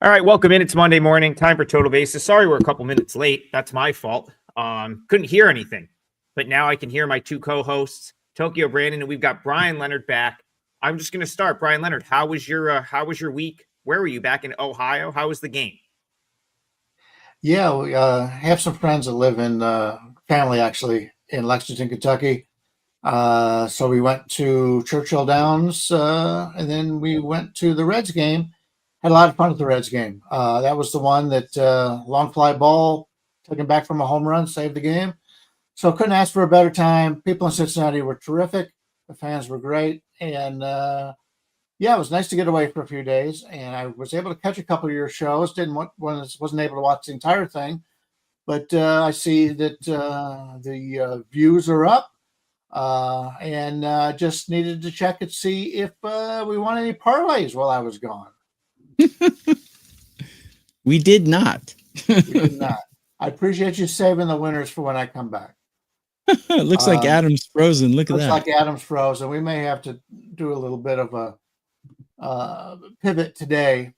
All right, welcome in. It's Monday morning. Time for Total Basis. Sorry we're a couple minutes late. That's my fault. Couldn't hear anything, but now I can hear my two co-hosts, Tokyo Brandon, and we've got Brian Leonard back. I'm just going to start. Brian Leonard, how was your week? Where were you back in Ohio? How was the game? Yeah, we have some friends that live in family actually in Lexington, Kentucky. So we went to Churchill Downs, and then we went to the Reds game. Had a lot of fun at the Reds game. That was the one that long fly ball, taken back from a home run, saved the game. So couldn't ask for a better time. People in Cincinnati were terrific. The fans were great. And yeah, it was nice to get away for a few days. And I was able to catch a couple of your shows. Wasn't able to watch the entire thing. But I see that the views are up. And just needed to check and see if we won any parlays while I was gone. We did not. We did not. I appreciate you saving the winners for when I come back. It looks like Adam's frozen. Look at that. Looks like Adam's frozen. We may have to do a little bit of a pivot today,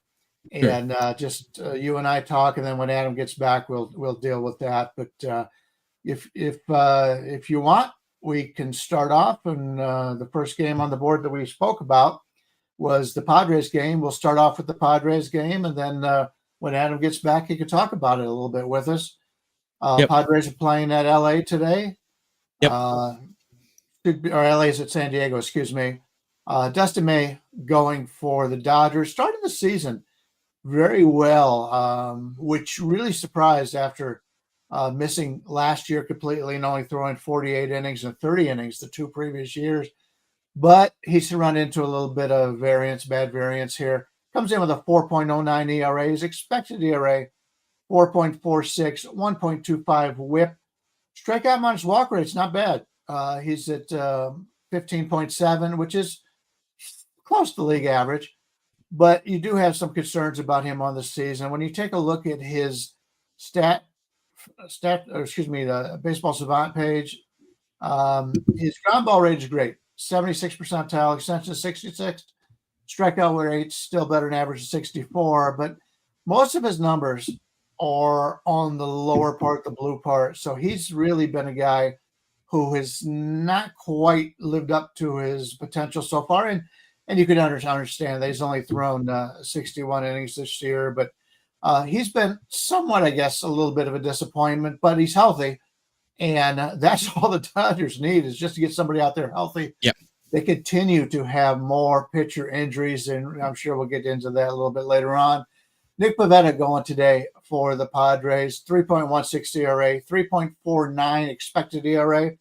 and just you and I talk, and then when Adam gets back, we'll deal with that. But if you want, we can start off. And the first game on the board that we spoke about was the Padres game. We'll start off with the Padres game, and then when Adam gets back, he can talk about it a little bit with us. Yep. Padres are playing at LA today. Yep. Or LA is at San Diego, excuse me. Dustin May going for the Dodgers, starting the season very well, which really surprised after missing last year completely and only throwing 48 innings and 30 innings the two previous years. But he's run into a little bit of bad variance here. Comes in with a 4.09 ERA. His expected ERA, 4.46, 1.25 whip. Strikeout minus walk rate's not bad. He's at 15.7, which is close to league average. But you do have some concerns about him on the season. When you take a look at his the Baseball Savant page, his ground ball rate is great. 76 percentile, extension 66, strikeout rate still better than average of 64, but most of his numbers are on the lower part, the blue part. So he's really been a guy who has not quite lived up to his potential so far. And you could understand that he's only thrown 61 innings this year, but he's been somewhat, I guess, a little bit of a disappointment, but he's healthy. And that's all the Dodgers need is just to get somebody out there healthy. Yep. They continue to have more pitcher injuries, and I'm sure we'll get into that a little bit later on. Nick Pivetta going today for the Padres, 3.16 ERA, 3.49 expected ERA.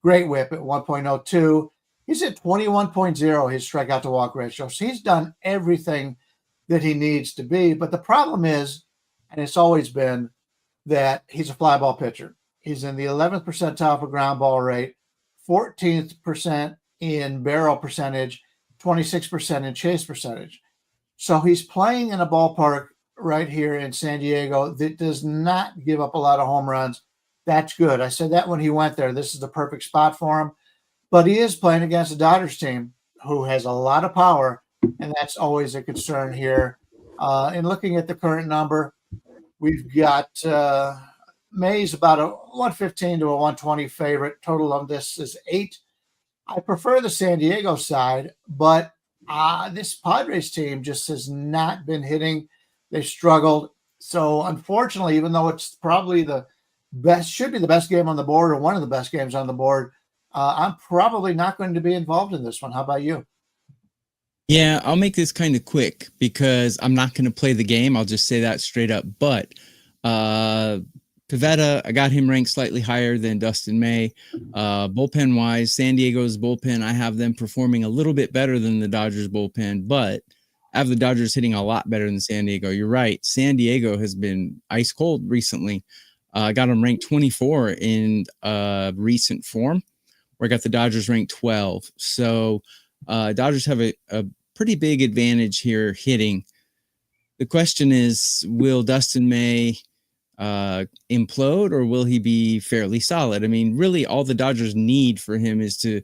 Great whip at 1.02. He's at 21.0, his strikeout to walk ratio. So he's done everything that he needs to be. But the problem is, and it's always been, that he's a fly ball pitcher. He's in the 11th percentile for ground ball rate, 14th percent in barrel percentage, 26% in chase percentage. So he's playing in a ballpark right here in San Diego that does not give up a lot of home runs. That's good. I said that when he went there. This is the perfect spot for him. But he is playing against a Dodgers team who has a lot of power, and that's always a concern here. In looking at the current number, we've got May's about a 115 to a 120 favorite. Total on this is 8. I prefer the San Diego side, but this Padres team just has not been hitting. They struggled. So unfortunately, even though it's probably the best, should be the best game on the board or one of the best games on the board, I'm probably not going to be involved in this one. How about you? Yeah, I'll make this kind of quick because I'm not going to play the game. I'll just say that straight up. But Pivetta, I got him ranked slightly higher than Dustin May. Bullpen wise, San Diego's bullpen, I have them performing a little bit better than the Dodgers bullpen, but I have the Dodgers hitting a lot better than San Diego. You're right. San Diego has been ice cold recently. I got them ranked 24 in recent form, where I got the Dodgers ranked 12. So Dodgers have a pretty big advantage here hitting. The question is, will Dustin May implode, or will he be fairly solid? I mean, really all the Dodgers need for him is to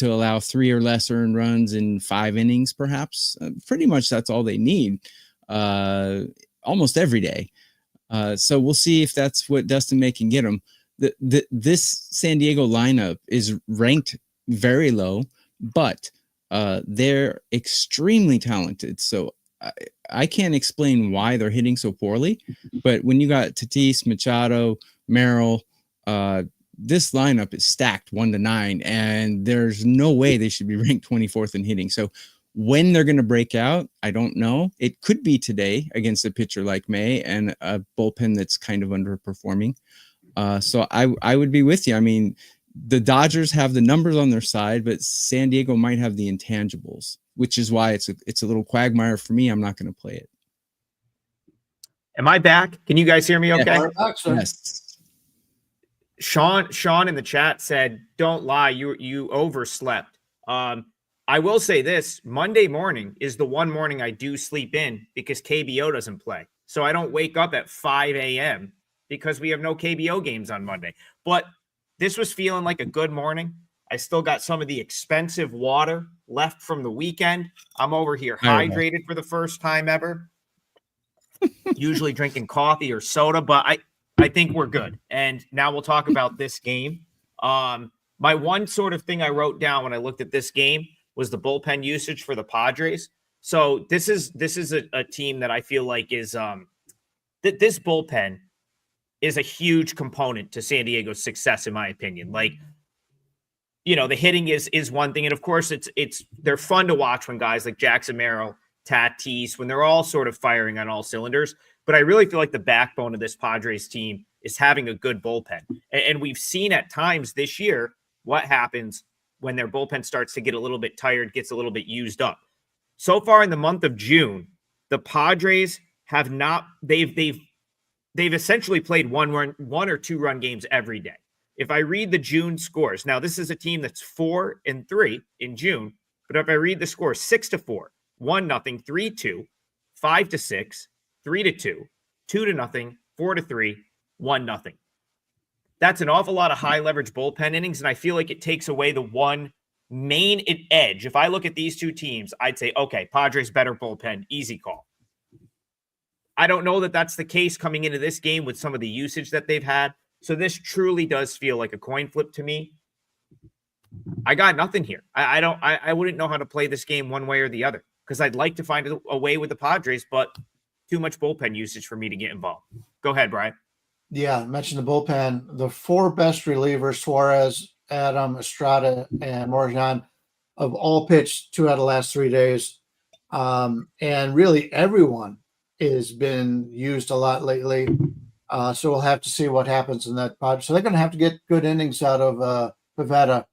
allow 3 or less earned runs in 5 innings, perhaps. Pretty much that's all they need. almost every day. So we'll see if that's what Dustin May can get him. This San Diego lineup is ranked very low, but they're extremely talented. So I can't explain why they're hitting so poorly. But when you got Tatis, Machado, Merrill, this lineup is stacked 1-9, and there's no way they should be ranked 24th in hitting. So when they're going to break out, I don't know. It could be today against a pitcher like May and a bullpen that's kind of underperforming. So I would be with you. I mean, the Dodgers have the numbers on their side, but San Diego might have the intangibles, which is why it's a little quagmire for me. I'm not going to play it. Am I back? Can you guys hear me okay? Yes. Sean in the chat said, don't lie, you overslept. I will say this, Monday morning is the one morning I do sleep in because KBO doesn't play. So I don't wake up at 5 a.m. because we have no KBO games on Monday. But this was feeling like a good morning. I still got some of the expensive water left from the weekend. I'm over here hydrated for the first time ever. Usually drinking coffee or soda, but I think we're good. And now we'll talk about this game. My one sort of thing I wrote down when I looked at this game was the bullpen usage for the Padres. So this is a team that I feel like is that this bullpen is a huge component to San Diego's success, in my opinion. Like, you know, the hitting is one thing, and of course they're fun to watch when guys like Jackson Merrill, Tatis, when they're all sort of firing on all cylinders. But I really feel like the backbone of this Padres team is having a good bullpen, and we've seen at times this year what happens when their bullpen starts to get a little bit tired, gets a little bit used up. So far in the month of June, the Padres have not, they've essentially played one or two run games every day. If I read the June scores, now this is a team that's 4-3 in June, but if I read the scores, 6-4, 1-0, 3-2, 5-6, 3-2, 2-0, 4-3, 1-0. That's an awful lot of high leverage bullpen innings, and I feel like it takes away the one main edge. If I look at these two teams, I'd say, okay, Padres better bullpen, easy call. I don't know that that's the case coming into this game with some of the usage that they've had. So this truly does feel like a coin flip to me. I got nothing here. I wouldn't know how to play this game one way or the other because I'd like to find a way with the Padres, but too much bullpen usage for me to get involved. Go ahead, Brian. Yeah, I mentioned the bullpen. The four best relievers, Suarez, Adam, Estrada, and Morgan, have all pitched 2 out of the last 3 days. And really everyone has been used a lot lately. So we'll have to see what happens in that pod. So they're going to have to get good innings out of Pivetta,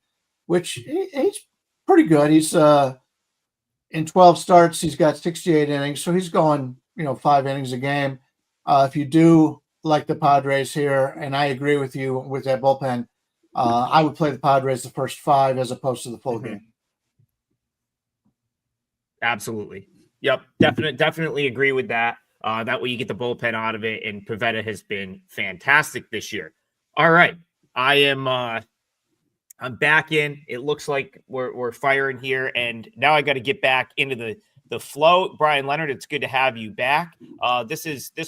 which he's pretty good. He's in 12 starts, he's got 68 innings. So he's going, 5 innings a game. If you do like the Padres here, and I agree with you with that bullpen, I would play the Padres the first 5 as opposed to the full game. Absolutely. Yep. Definitely agree with that. That way you get the bullpen out of it, and Pivetta has been fantastic this year. All right. I'm back in. It looks like we're firing here, and now I got to get back into the flow. Brian Leonard, it's good to have you back. This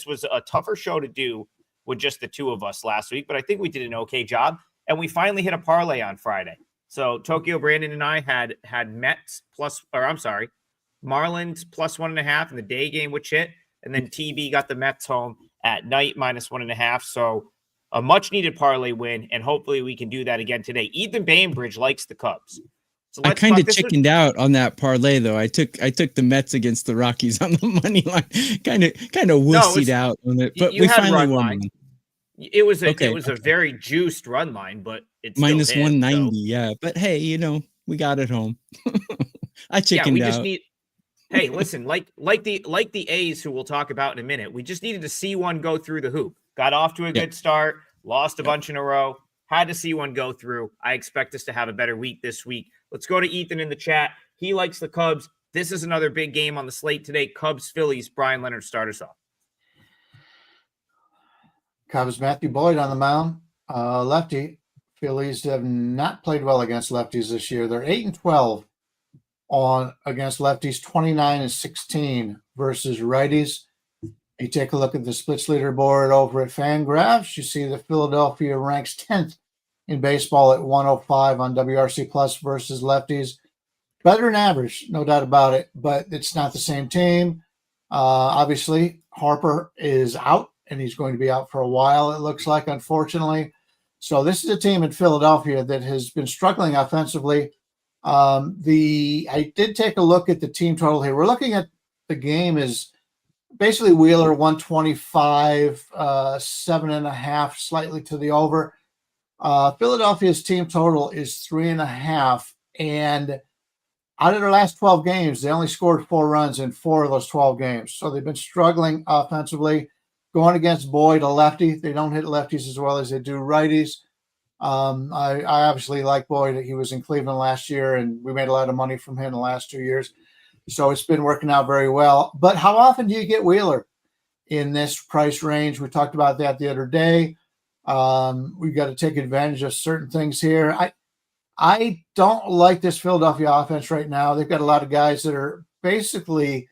was a tougher show to do with just the two of us last week, but I think we did an okay job, and we finally hit a parlay on Friday. So Tokyo Brandon and I had Marlins plus 1.5 in the day game, which hit, and then TB got the Mets home at night minus 1.5. So a much needed parlay win, and hopefully we can do that again today. Ethan Bainbridge likes the Cubs. So I kind of chickened out on that parlay, though. I took the Mets against the Rockies on the money line. Kind of wussied out on it, but we finally won. It was a very juiced run line, but it's minus 190. So. Yeah, but hey, we got it home. I chickened out. Hey, listen, like the A's, who we'll talk about in a minute. We just needed to see one go through the hoop. Got off to a good start, lost a bunch in a row. Had to see one go through. I expect us to have a better week this week. Let's go to Ethan in the chat. He likes the Cubs. This is another big game on the slate today. Cubs, Phillies. Brian Leonard, start us off. Cubs, Matthew Boyd on the mound. Lefty. Phillies have not played well against lefties this year. They're 8-12. on against lefties, 29-16 versus righties. You take a look at the splits leaderboard over at Fangraphs. You see that Philadelphia ranks 10th in baseball at 105 on WRC Plus versus lefties. Better than average, no doubt about it, but it's not the same team. Obviously, Harper is out, and he's going to be out for a while, it looks like, unfortunately. So this is a team in Philadelphia that has been struggling offensively. I did take a look at the team total here. We're looking at the game is basically Wheeler 125, 7.5, slightly to the over. Philadelphia's team total is 3.5, and out of their last 12 games, they only scored 4 runs in 4 of those 12 games. So they've been struggling offensively. Going against Boyd, a lefty. They don't hit lefties as well as they do righties. I obviously like Boyd. He was in Cleveland last year, and we made a lot of money from him the last 2 years. So it's been working out very well. But how often do you get Wheeler in this price range? We talked about that the other day. We've got to take advantage of certain things here. I don't like this Philadelphia offense right now. They've got a lot of guys that are basically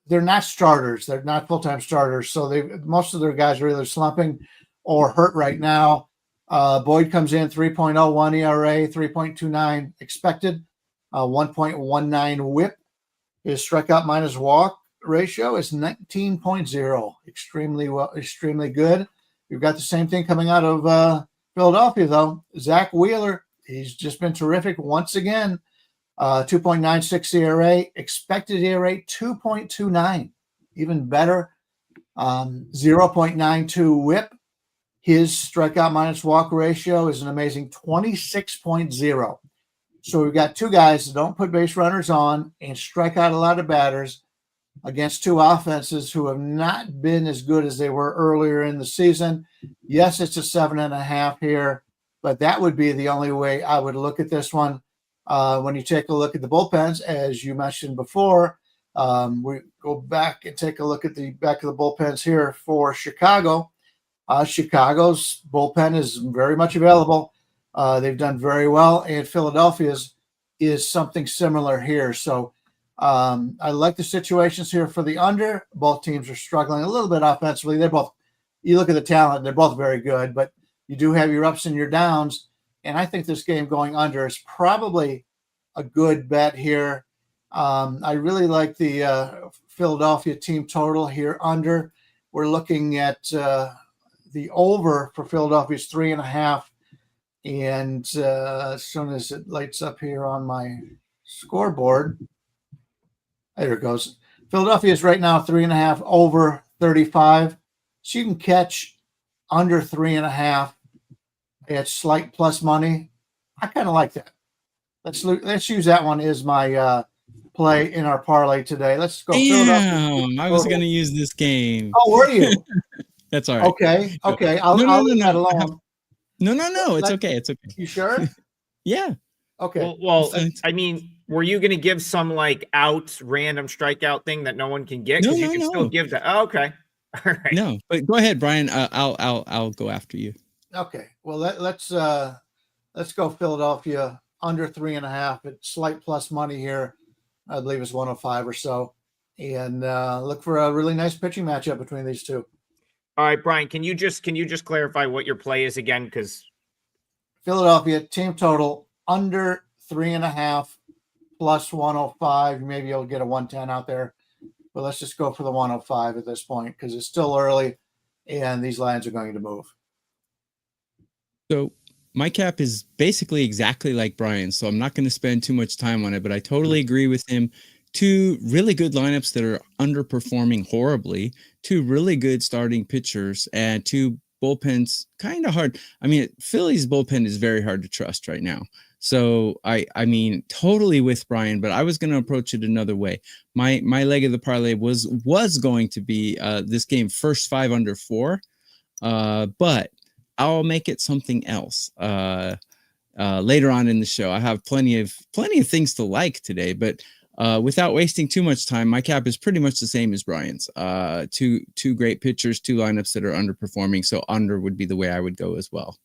they're not starters. They're not full-time starters. So most of their guys are either slumping or hurt right now. Boyd comes in 3.01 ERA, 3.29 expected, 1.19 whip. His strikeout minus walk ratio is 19.0. Extremely good. We've got the same thing coming out of Philadelphia, though. Zach Wheeler, he's just been terrific once again. 2.96 ERA, expected ERA 2.29, even better. 0.92 whip. His strikeout minus walk ratio is an amazing 26.0. So we've got 2 guys that don't put base runners on and strike out a lot of batters against 2 offenses who have not been as good as they were earlier in the season. Yes, it's a 7.5 here, but that would be the only way I would look at this one. When you take a look at the bullpens, as you mentioned before, we go back and take a look at the back of the bullpens here for Chicago. Chicago's bullpen is very much available. They've done very well, and Philadelphia's is something similar here. So I like the situations here for the under. Both teams are struggling a little bit offensively. You look at the talent, they're both very good, but you do have your ups and your downs. And I think this game going under is probably a good bet here. I really like the Philadelphia team total here under. We're looking at the over for Philadelphia's 3.5. And as soon as it lights up here on my scoreboard, there it goes. Philadelphia is right now 3.5 over 35. So you can catch under 3.5 at slight plus money. I kind of like that. Let's use that one as my play in our parlay today. Let's go. Damn, I was going to use this game. Oh, were you? That's all right. Okay. I'll leave that alone. No. It's okay. It's okay. You sure? Yeah. Okay. Well, I mean, were you going to give some like out random strikeout thing that no one can get? Because you can still give that. Oh, okay. All right. No, but go ahead, Brian. I'll go after you. Okay. Well, let's go Philadelphia under 3.5 at slight plus money here. I believe it's 105 or so, and look for a really nice pitching matchup between these two. All right, Brian, can you just clarify what your play is again? Because Philadelphia team total under 3.5 plus 105. Maybe you'll get a 110 out there, but let's just go for the 105 at this point because it's still early and these lines are going to move. So my cap is basically exactly like Brian's, so I'm not going to spend too much time on it, but I totally agree with him. 2 really good lineups that are underperforming horribly, 2 really good starting pitchers, and 2 bullpens kind of hard. I mean, Philly's bullpen is very hard to trust right now. So I mean, totally with Brian, but I was going to approach it another way. My leg of the parlay was going to be this game first 5 under 4, but I'll make it something else later on in the show. I have plenty of things to like today, but without wasting too much time, my cap is pretty much the same as Brian's. 2 great pitchers, 2 lineups that are underperforming, so under would be the way I would go as well.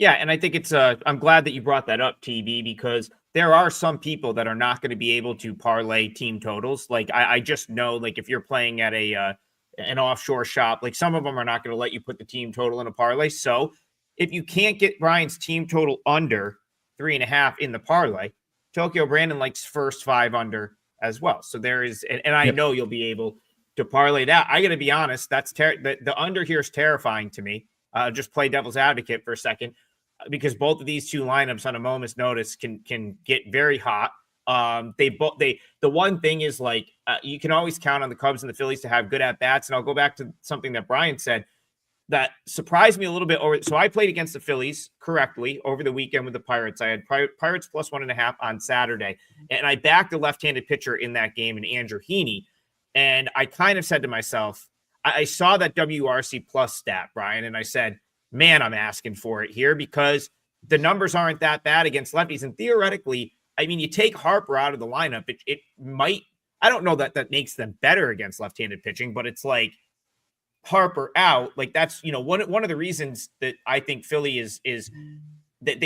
Yeah, and I think it's I'm glad that you brought that up, TB, because there are some people that are not going to be able to parlay team totals. Like I just know, like if you're playing at a an offshore shop, like some of them are not going to let you put the team total in a parlay. So if you can't get Brian's team total under 3.5 in the parlay, Tokyo Brandon likes first 5 under as well. So there is, and I know you'll be able to parlay that. I got to be honest, that's the under here is terrifying to me. Just play devil's advocate for a second, because both of these two lineups on a moment's notice can get very hot. The one thing is like you can always count on the Cubs and the Phillies to have good at bats. And I'll go back to something that Brian said that surprised me a little bit. So I played against the Phillies correctly over the weekend with the Pirates. I had Pirates plus 1.5 on Saturday, and I backed a left-handed pitcher in that game, in Andrew Heaney. And I kind of said to myself, I saw that WRC plus stat, Brian, and I said, man, I'm asking for it here because the numbers aren't that bad against lefties. And theoretically, I mean, you take Harper out of the lineup, it might, I don't know that makes them better against left-handed pitching, but it's like Harper out, like that's, one of the reasons that I think Philly is that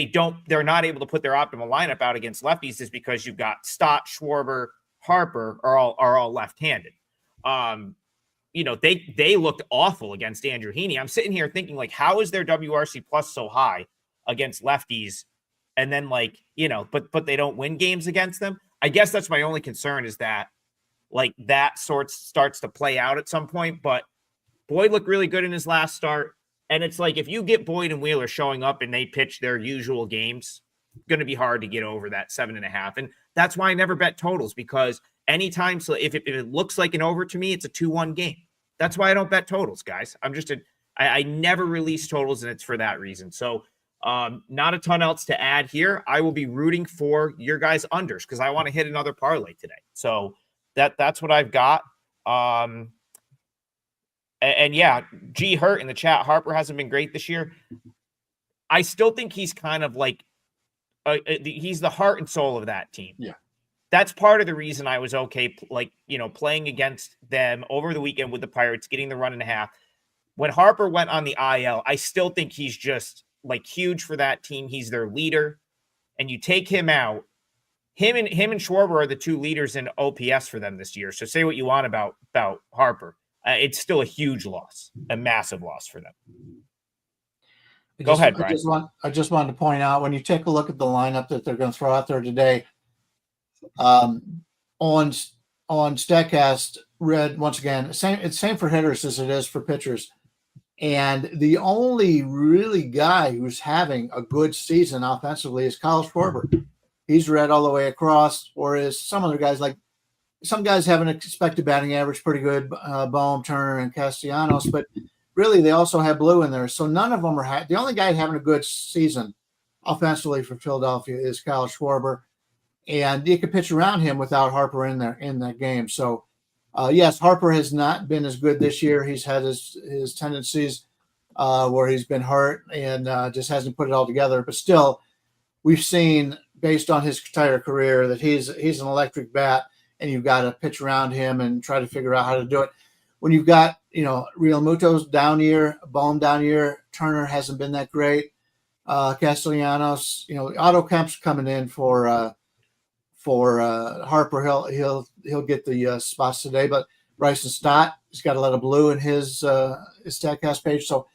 they're not able to put their optimal lineup out against lefties is because you've got Stott, Schwarber, Harper are all left-handed. They looked awful against Andrew Heaney. I'm sitting here thinking, like, how is their WRC plus so high against lefties? And then, like, but they don't win games against them. I guess that's my only concern, is that, like, that starts to play out at some point. But Boyd looked really good in his last start. And it's like, if you get Boyd and Wheeler showing up and they pitch their usual games, it's going to be hard to get over that 7.5. And that's why I never bet totals, because anytime, so if it looks like an over to me, it's a 2-1 game. That's why I don't bet totals, guys. I never release totals, and it's for that reason. So not a ton else to add here. I will be rooting for your guys' unders because I want to hit another parlay today. So that's what I've got. And yeah, G Hurt in the chat. Harper hasn't been great this year. I still think he's kind of like he's the heart and soul of that team. Yeah. That's part of the reason I was okay, playing against them over the weekend with the Pirates, getting the 1.5. When Harper went on the IL, I still think he's just like huge for that team. He's their leader, and you take him out. Him and Schwarber are the two leaders in OPS for them this year. So say what you want about Harper. It's still a huge loss, a massive loss for them. Go ahead, Brian. I just wanted to point out, when you take a look at the lineup that they're going to throw out there today, on Statcast, read once again, it's same for hitters as it is for pitchers. And the only really guy who's having a good season offensively is Kyle Schwarber. He's read all the way across, whereas some other guys, like some guys have an expected batting average pretty good, Bohm, Turner, and Castellanos, but really they also have Blue in there. So none of them are the only guy having a good season offensively for Philadelphia is Kyle Schwarber. And you can pitch around him without Harper in there in that game. So, yes, Harper has not been as good this year. He's had his tendencies where he's been hurt and just hasn't put it all together. But still, we've seen, based on his entire career, that he's an electric bat, and you've got to pitch around him and try to figure out how to do it. When you've got, Real Muto's down year, Bohm down year, Turner hasn't been that great. Castellanos, Otto Kemp's coming in for Harper. He'll get the spots today, but Bryson Stott, he's got a lot of Blue in his Statcast page. So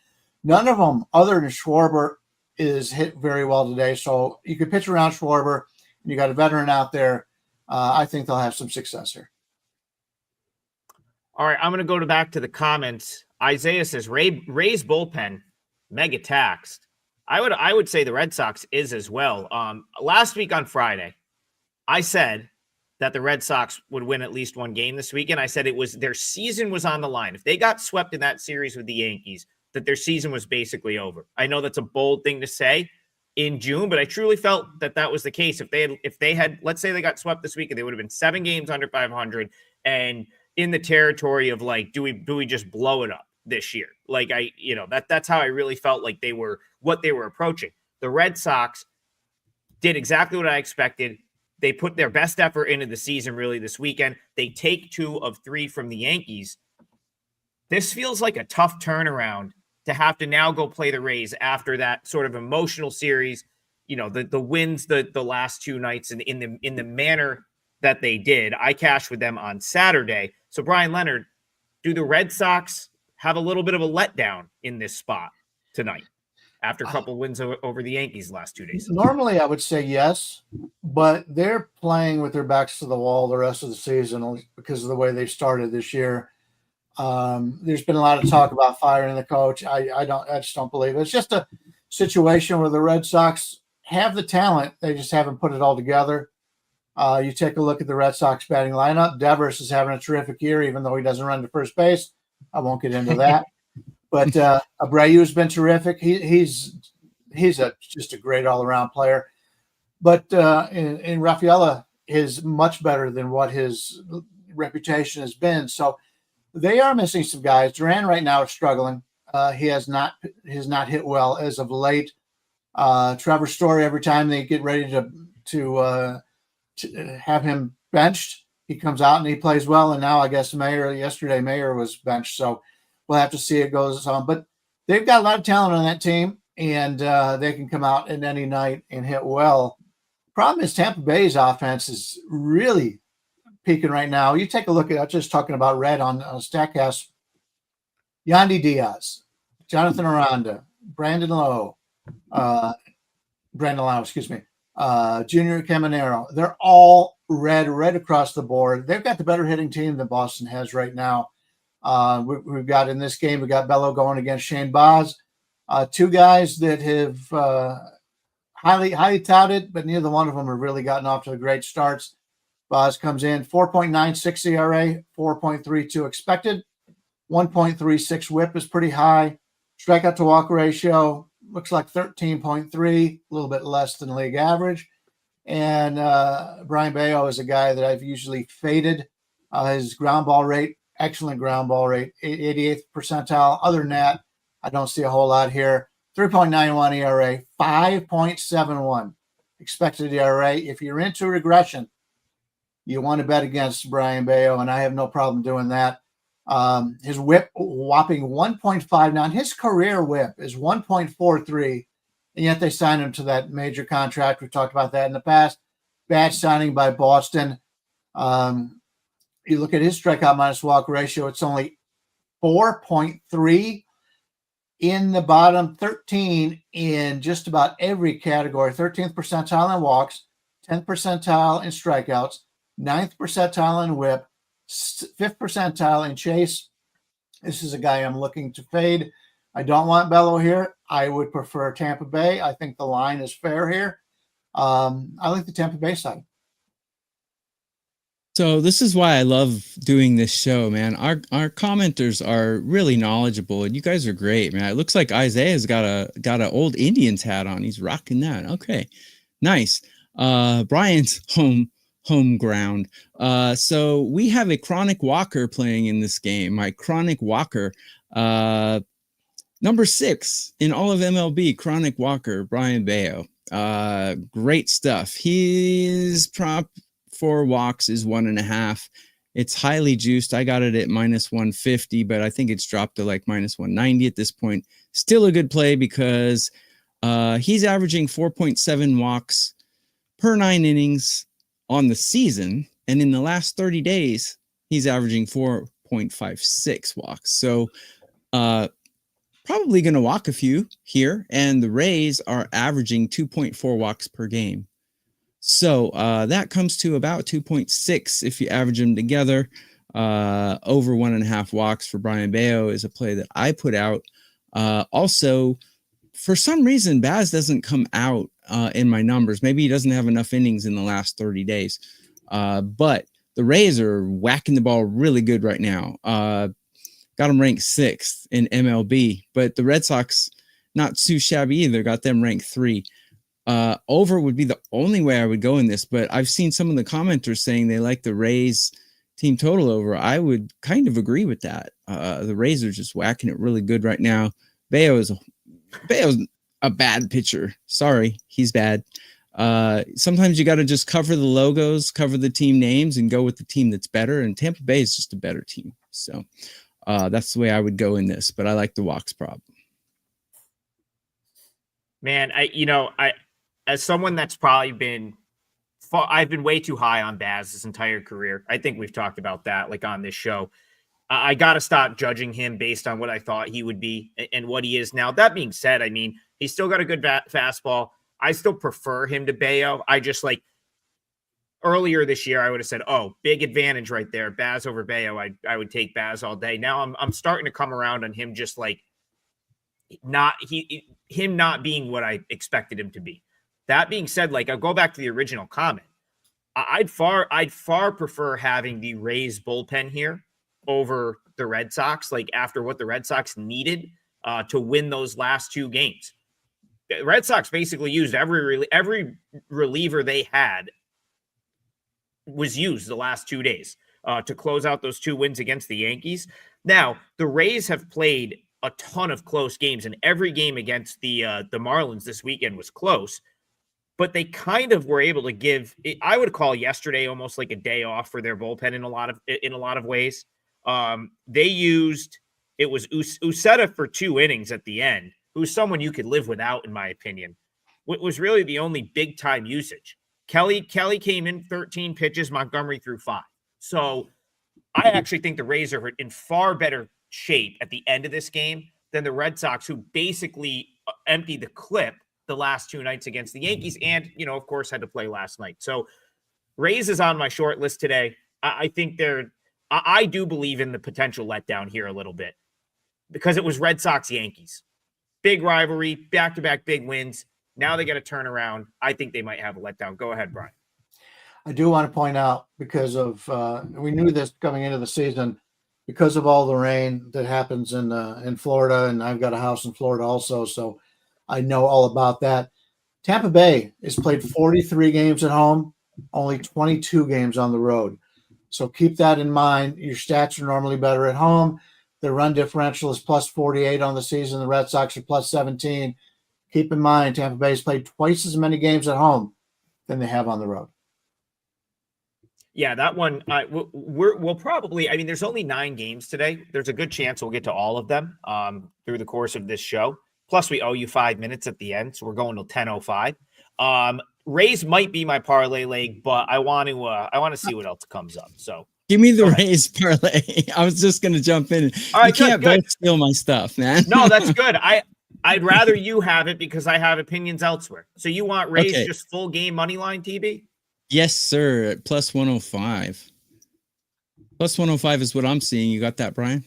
none of them, other than Schwarber, is hit very well today. So you could pitch around Schwarber, and you got a veteran out there. I think they'll have some success here. All right, I'm going to go back to the comments. Isaiah says, Ray's bullpen, mega taxed. I would say the Red Sox is as well. Last week on Friday, I said that the Red Sox would win at least one game this weekend. I said their season was on the line. If they got swept in that series with the Yankees, that their season was basically over. I know that's a bold thing to say in June, but I truly felt that was the case. If they had, let's say they got swept this weekend, they would have been 7 games under 500 and in the territory of like, do we just blow it up this year? Like that's how I really felt like what they were approaching. The Red Sox did exactly what I expected. They put their best effort into the season really this weekend. They take 2 of 3 from the Yankees. This feels like a tough turnaround to have to now go play the Rays after that sort of emotional series, the wins the last two nights in the manner that they did. I cashed with them on Saturday. So Brian Leonard, do the Red Sox have a little bit of a letdown in this spot tonight after a couple wins over the Yankees the last 2 days? Normally I would say yes, but they're playing with their backs to the wall the rest of the season because of the way they started this year. There's been a lot of talk about firing the coach. I just don't believe it. It's just a situation where the Red Sox have the talent. They just haven't put it all together. You take a look at the Red Sox batting lineup. Devers is having a terrific year, even though he doesn't run to first base. I won't get into that. But Abreu's been terrific. He's just a great all-around player. But in Rafaela is much better than what his reputation has been. So they are missing some guys. Duran right now is struggling. He has not hit well as of late. Trevor Story, every time they get ready to have him benched, he comes out and he plays well. And now I guess yesterday Mayer was benched. So we'll have to see it goes on. But they've got a lot of talent on that team, and they can come out in any night and hit well. Problem is Tampa Bay's offense is really peaking right now. You take a look at, just talking about Red on StatCast, Yandy Diaz, Jonathan Aranda, Brandon Lau, Junior Caminero. They're all red across the board. They've got the better hitting team that Boston has right now. We've got in this game, we got Bello going against Shane Baz. Two guys that have highly touted, but neither one of them have really gotten off to great starts. Baz comes in 4.96 ERA, 4.32 expected, 1.36 WHIP is pretty high. Strikeout to walk ratio looks like 13.3, a little bit less than league average. And Brian Bayo is a guy that I've usually faded. His ground ball rate, excellent ground ball rate, 88th percentile. Other than that, I don't see a whole lot here. 3.91 ERA, 5.71 expected ERA. If you're into regression, you want to bet against Brian Bayo, and I have no problem doing that. His whip whopping 1.59. His career whip is 1.43, and yet they signed him to that major contract. We've talked about that in the past. Bad signing by Boston. You look at his strikeout minus walk ratio, it's only 4.3 in the bottom 13 in just about every category. 13th percentile in walks, 10th percentile in strikeouts, 9th percentile in whip, 5th percentile in chase. This is a guy I'm looking to fade. I don't want Bello here. I would prefer Tampa Bay. I think the line is fair here. I like the Tampa Bay side. So this is why I love doing this show, man. Our commenters are really knowledgeable, and you guys are great, man. It looks like Isaiah's got a old Indians hat on. He's rocking that. Okay, nice. Brian's home ground. So we have a chronic walker playing in this game. My chronic walker, number 6 in all of MLB, chronic walker, Brian Bayo. Great stuff. His prop for walks is 1.5. It's highly juiced. I got it at minus 150, but I think it's dropped to like minus 190 at this point. Still a good play because he's averaging 4.7 walks per 9 innings on the season. And in the last 30 days, he's averaging 4.56 walks. So probably going to walk a few here. And the Rays are averaging 2.4 walks per game. So that comes to about 2.6 if you average them together. Over 1.5 walks for Brian Bayo is a play that I put out. Also, for some reason, Baz doesn't come out in my numbers. Maybe he doesn't have enough innings in the last 30 days. But the Rays are whacking the ball really good right now. Got them ranked 6th in MLB. But the Red Sox, not too shabby either, got them ranked 3. Over would be the only way I would go in this, but I've seen some of the commenters saying they like the Rays team total over. I would kind of agree with that. The Rays are just whacking it really good right now. Bayo's a bad pitcher. Sorry, he's bad. Sometimes you got to just cover the logos, cover the team names, and go with the team that's better. And Tampa Bay is just a better team. So that's the way I would go in this, but I like the walks prop. Man, as someone that's probably been, I've been way too high on Baz his entire career. I think we've talked about that, like on this show. I got to stop judging him based on what I thought he would be and what he is now. That being said, I mean, he's still got a good fastball. I still prefer him to Bayo. I just like earlier this year, I would have said, "Oh, big advantage right there, Baz over Bayo." I would take Baz all day. Now I'm starting to come around on him, just like him not being what I expected him to be. That being said, like I'll go back to the original comment. I'd far prefer having the Rays bullpen here over the Red Sox, like after what the Red Sox needed to win those last two games. The Red Sox basically used every reliever they had was used the last 2 days to close out those two wins against the Yankees. Now, the Rays have played a ton of close games, and every game against the Marlins this weekend was close. But they kind of were able to give, I would call yesterday almost like a day off for their bullpen in a lot of ways. They used, it was Uceta for 2 innings at the end, who's someone you could live without, in my opinion. What was really the only big time usage. Kelly came in 13 pitches, Montgomery threw 5. So I actually think the Rays are in far better shape at the end of this game than the Red Sox, who basically emptied the clip the last 2 nights against the Yankees and, of course, had to play last night. So Rays is on my short list today. I think I do believe in the potential letdown here a little bit because it was Red Sox Yankees. Big rivalry, back-to-back big wins. Now they got to turn around. I think they might have a letdown. Go ahead, Brian. I do want to point out because of we knew this coming into the season because of all the rain that happens in Florida, and I've got a house in Florida also, so I know all about that. Tampa Bay has played 43 games at home, only 22 games on the road. So keep that in mind. Your stats are normally better at home. The run differential is plus 48 on the season. The Red Sox are plus 17. Keep in mind, Tampa Bay has played twice as many games at home than they have on the road. Yeah, that one, we'll probably, I mean, there's only 9 games today. There's a good chance we'll get to all of them through the course of this show. Plus, we owe you 5 minutes at the end, so we're going till 10:05. Rays might be my parlay leg, but I want to see what else comes up. So give me the Rays parlay. I was just going to jump in. All right, you can't both steal my stuff, man. No, that's good. I'd rather you have it because I have opinions elsewhere. So you want Rays just full game money line, TB? Yes, sir. At plus 105. Plus 105 is what I'm seeing. You got that, Brian?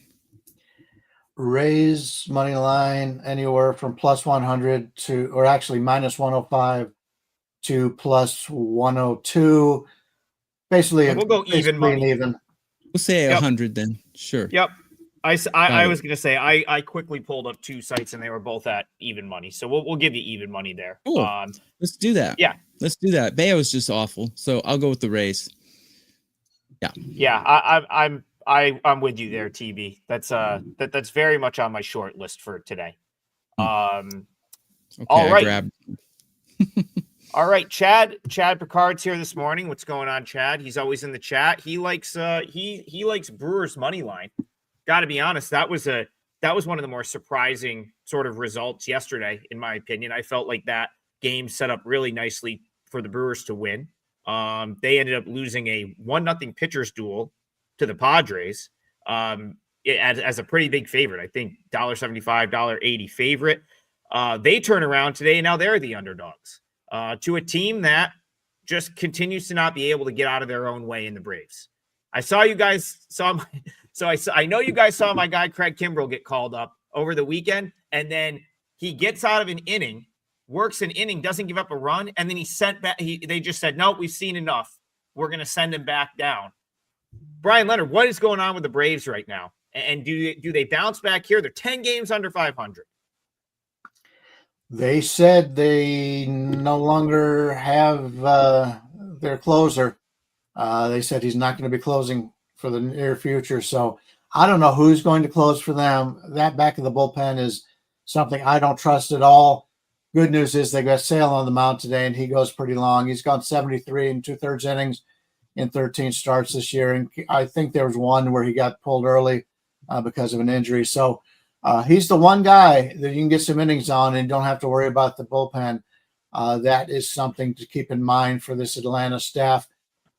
Rays money line anywhere from plus 100 to, or actually minus 105 to plus 102. Basically, we'll go even money. We'll say 100 then. Sure. Yep. I was going to say, I quickly pulled up 2 sites and they were both at even money. So we'll give you even money there. Cool. Let's do that. Yeah. Let's do that. Bayo is just awful. So I'll go with the Rays. Yeah. Yeah. I'm with you there, TB. That's very much on my short list for today. Okay, all right. All right, Chad Picard's here this morning. What's going on, Chad? He's always in the chat. He likes he likes Brewers money line. Got to be honest, that was one of the more surprising sort of results yesterday, in my opinion. I felt like that game set up really nicely for the Brewers to win. They ended up losing a 1-0 pitchers duel to the Padres as a pretty big favorite. I think $1.75, $1.80 favorite. They turn around today, and now they're the underdogs to a team that just continues to not be able to get out of their own way in the Braves. I know you guys saw my guy Craig Kimbrell get called up over the weekend, and then he gets out of an inning, works an inning, doesn't give up a run, and then he sent back. They just said, "Nope, we've seen enough. We're going to send him back down." Brian Leonard, what is going on with the Braves right now? And do they bounce back here? They're 10 games under 500. They said they no longer have their closer. They said he's not going to be closing for the near future. So I don't know who's going to close for them. That back of the bullpen is something I don't trust at all. Good news is they got Sale on the mound today, and he goes pretty long. He's gone 73 and 2/3 innings in 13 starts this year. And I think there was one where he got pulled early because of an injury. So He's the one guy that you can get some innings on and don't have to worry about the bullpen. That is something to keep in mind for this Atlanta staff.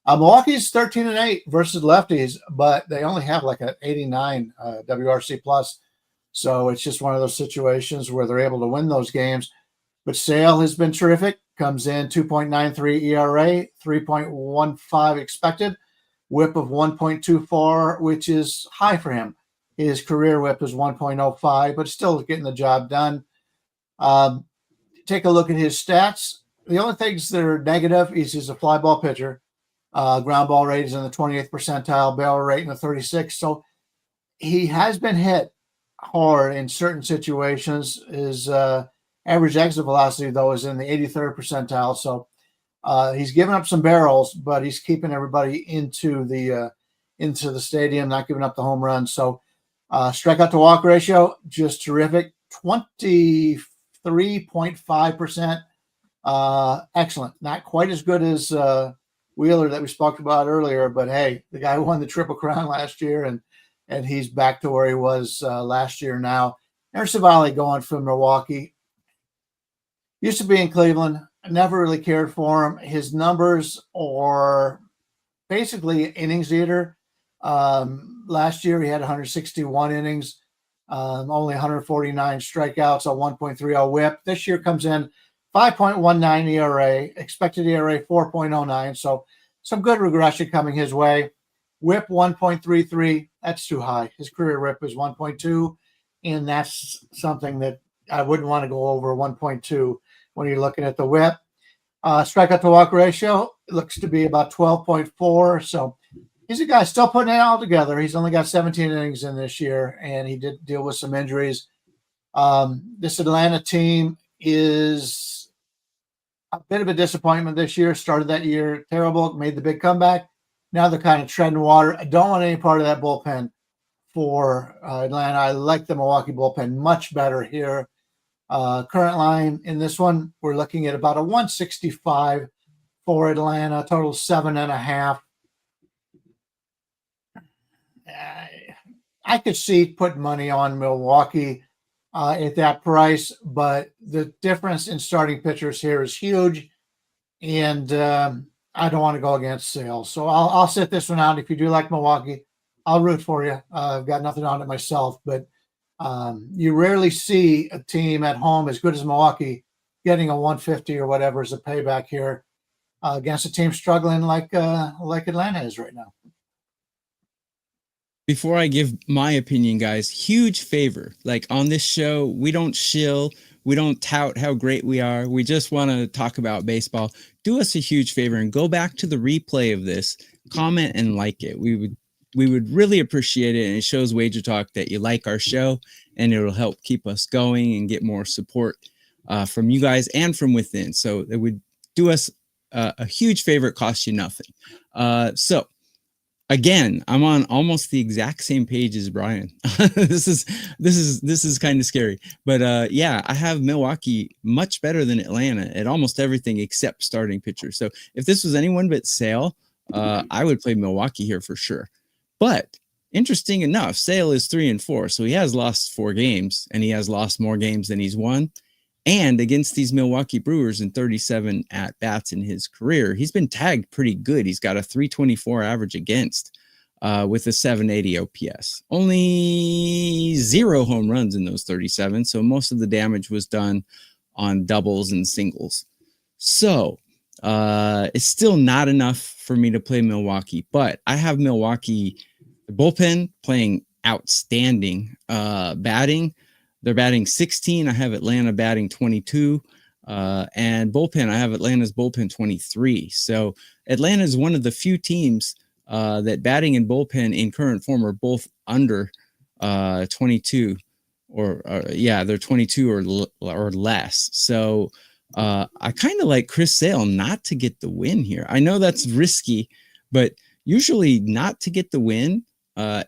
Milwaukee's 13-8 versus lefties, but they only have like an 89 WRC plus. So it's just one of those situations where they're able to win those games. But Sale has been terrific. Comes in 2.93 ERA, 3.15 expected, whip of 1.24, which is high for him. His career whip is 1.05, but still getting the job done. Take a look at his stats. The only things that are negative is he's a fly ball pitcher. Ground ball rate is in the 28th percentile, barrel rate in the 36th. So he has been hit hard in certain situations. His average exit velocity, though, is in the 83rd percentile. So he's given up some barrels, but he's keeping everybody into the stadium, not giving up the home run. So strikeout to walk ratio, just terrific, 23.5%. Excellent. Not quite as good as Wheeler that we spoke about earlier, but hey, the guy won the Triple Crown last year, and he's back to where he was last year now. Aaron Savali going from Milwaukee. Used to be in Cleveland. I never really cared for him. His numbers are basically innings eater. Last year he had 161 innings, only 149 strikeouts, a 1.30 whip. This year comes in 5.19 ERA, expected ERA 4.09. So some good regression coming his way. Whip 1.33. That's too high. His career whip is 1.2, and that's something that I wouldn't want to go over 1.2 when you're looking at the whip. Strikeout to walk ratio looks to be about 12.4. So he's a guy still putting it all together. He's only got 17 innings in this year, and he did deal with some injuries. This Atlanta team is a bit of a disappointment this year. Started that year terrible, made the big comeback. Now they're kind of treading water. I don't want any part of that bullpen for Atlanta. I like the Milwaukee bullpen much better here. Current line in this one, we're looking at about a 165 for Atlanta, total 7.5. I could see putting money on Milwaukee at that price, but the difference in starting pitchers here is huge, and I don't want to go against Sale. So I'll sit this one out. If you do like Milwaukee, I'll root for you. I've got nothing on it myself, but you rarely see a team at home as good as Milwaukee getting a 150 or whatever as a payback here against a team struggling like Atlanta is right now. Before I give my opinion, guys, huge favor. Like on this show, we don't shill. We don't tout how great we are. We just want to talk about baseball. Do us a huge favor and go back to the replay of this, comment and like it. We would really appreciate it. And it shows WagerTalk that you like our show, and it'll help keep us going and get more support from you guys and from within. So it would do us a huge favor. It costs you nothing. So again, I'm on almost the exact same page as Brian. This is kind of scary, but yeah, I have Milwaukee much better than Atlanta at almost everything except starting pitcher. So if this was anyone but Sale, I would play Milwaukee here for sure. But interesting enough, Sale is 3-4, so he has lost 4 games, and he has lost more games than he's won. And against these Milwaukee Brewers in 37 at-bats in his career, he's been tagged pretty good. He's got a 324 average against with a 780 OPS. Only 0 home runs in those 37, so most of the damage was done on doubles and singles. So it's still not enough for me to play Milwaukee, but I have Milwaukee, the bullpen, playing outstanding batting. They're batting 16. I have Atlanta batting 22. And bullpen, I have Atlanta's bullpen 23. So Atlanta is one of the few teams that batting and bullpen in current form are both under 22. They're 22 or less. So I kind of like Chris Sale not to get the win here. I know that's risky, but usually not to get the win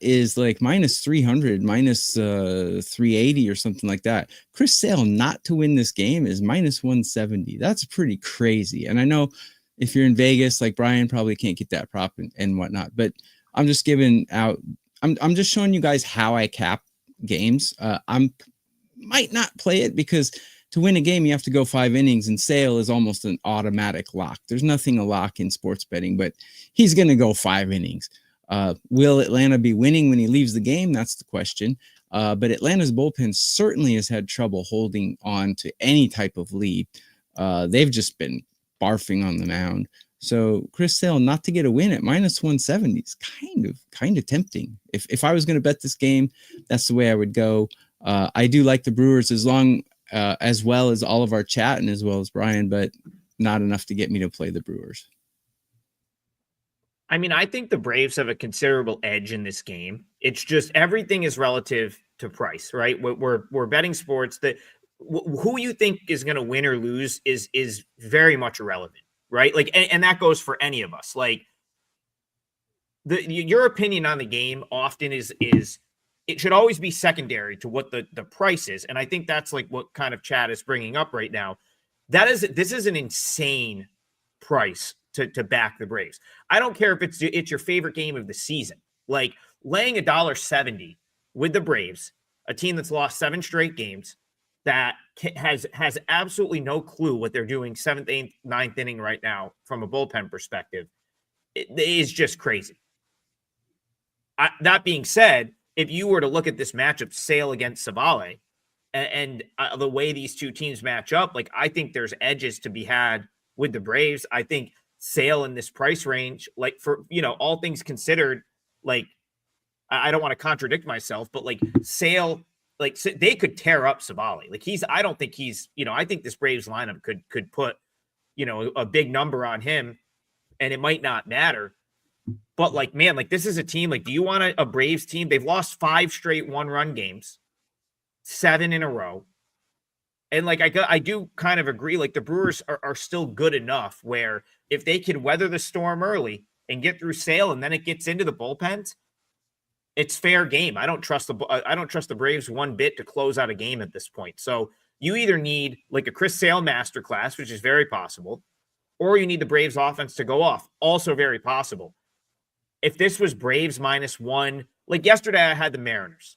is like minus 300, minus 380 or something like that. Chris Sale not to win this game is minus 170. That's pretty crazy. And I know if you're in Vegas, like Brian, probably can't get that prop and whatnot, but I'm just giving out, I'm just showing you guys how I cap games. Might not play it because to win a game, you have to go 5 innings, and Sale is almost an automatic lock. There's nothing a lock in sports betting, but he's going to go 5 innings. Will Atlanta be winning when he leaves the game? That's the question. But Atlanta's bullpen certainly has had trouble holding on to any type of lead. They've just been barfing on the mound. So Chris Sale not to get a win at -170 is kind of tempting. If I was going to bet this game, that's the way I would go. I do like the Brewers as well as all of our chat and as well as Brian, but not enough to get me to play the Brewers. I mean, I think the Braves have a considerable edge in this game. It's just everything is relative to price, right? We're betting sports that who you think is going to win or lose is very much irrelevant, right? Like, and that goes for any of us. Like, your opinion on the game often is it should always be secondary to what the price is, and I think that's like what kind of chat is bringing up right now. This is an insane price to back the Braves. I don't care if it's your favorite game of the season. Like, laying $1.70 with the Braves, a team that's lost 7 straight games, that has absolutely no clue what they're doing 7th, 8th, 9th inning right now from a bullpen perspective, it is just crazy. That being said, if you were to look at this matchup, Sale against Savale, and the way these two teams match up, like, I think there's edges to be had with the Braves. I think Sale in this price range, like, for, all things considered, like, I don't want to contradict myself, but like Sale, like, they could tear up Savale. Like, I don't think he's, I think this Braves lineup could put, a big number on him, and it might not matter. But like, man, like, this is a team, like, do you want a Braves team? They've lost 5 straight 1-run games, 7 in a row. And like, I do kind of agree. Like, the Brewers are still good enough where if they can weather the storm early and get through Sale, and then it gets into the bullpens, it's fair game. I don't trust the Braves one bit to close out a game at this point. So you either need like a Chris Sale masterclass, which is very possible, or you need the Braves offense to go off, also very possible. If this was Braves -1, like yesterday I had the Mariners.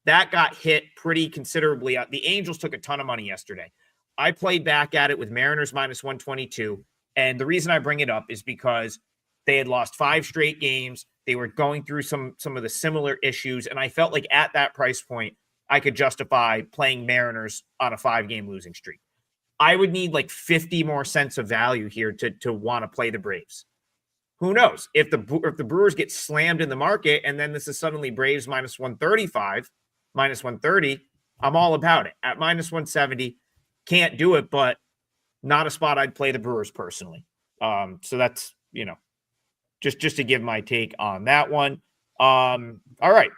That got hit pretty considerably. The Angels took a ton of money yesterday. I played back at it with Mariners -122. And the reason I bring it up is because they had lost 5 straight games. They were going through some of the similar issues. And I felt like at that price point, I could justify playing Mariners on a 5-game losing streak. I would need like 50 more cents of value here to want to play the Braves. Who knows? If the Brewers get slammed in the market and then this is suddenly Braves -135, -130, I'm all about it. At -170, can't do it, but not a spot I'd play the Brewers personally. So that's, just to give my take on that one. All right.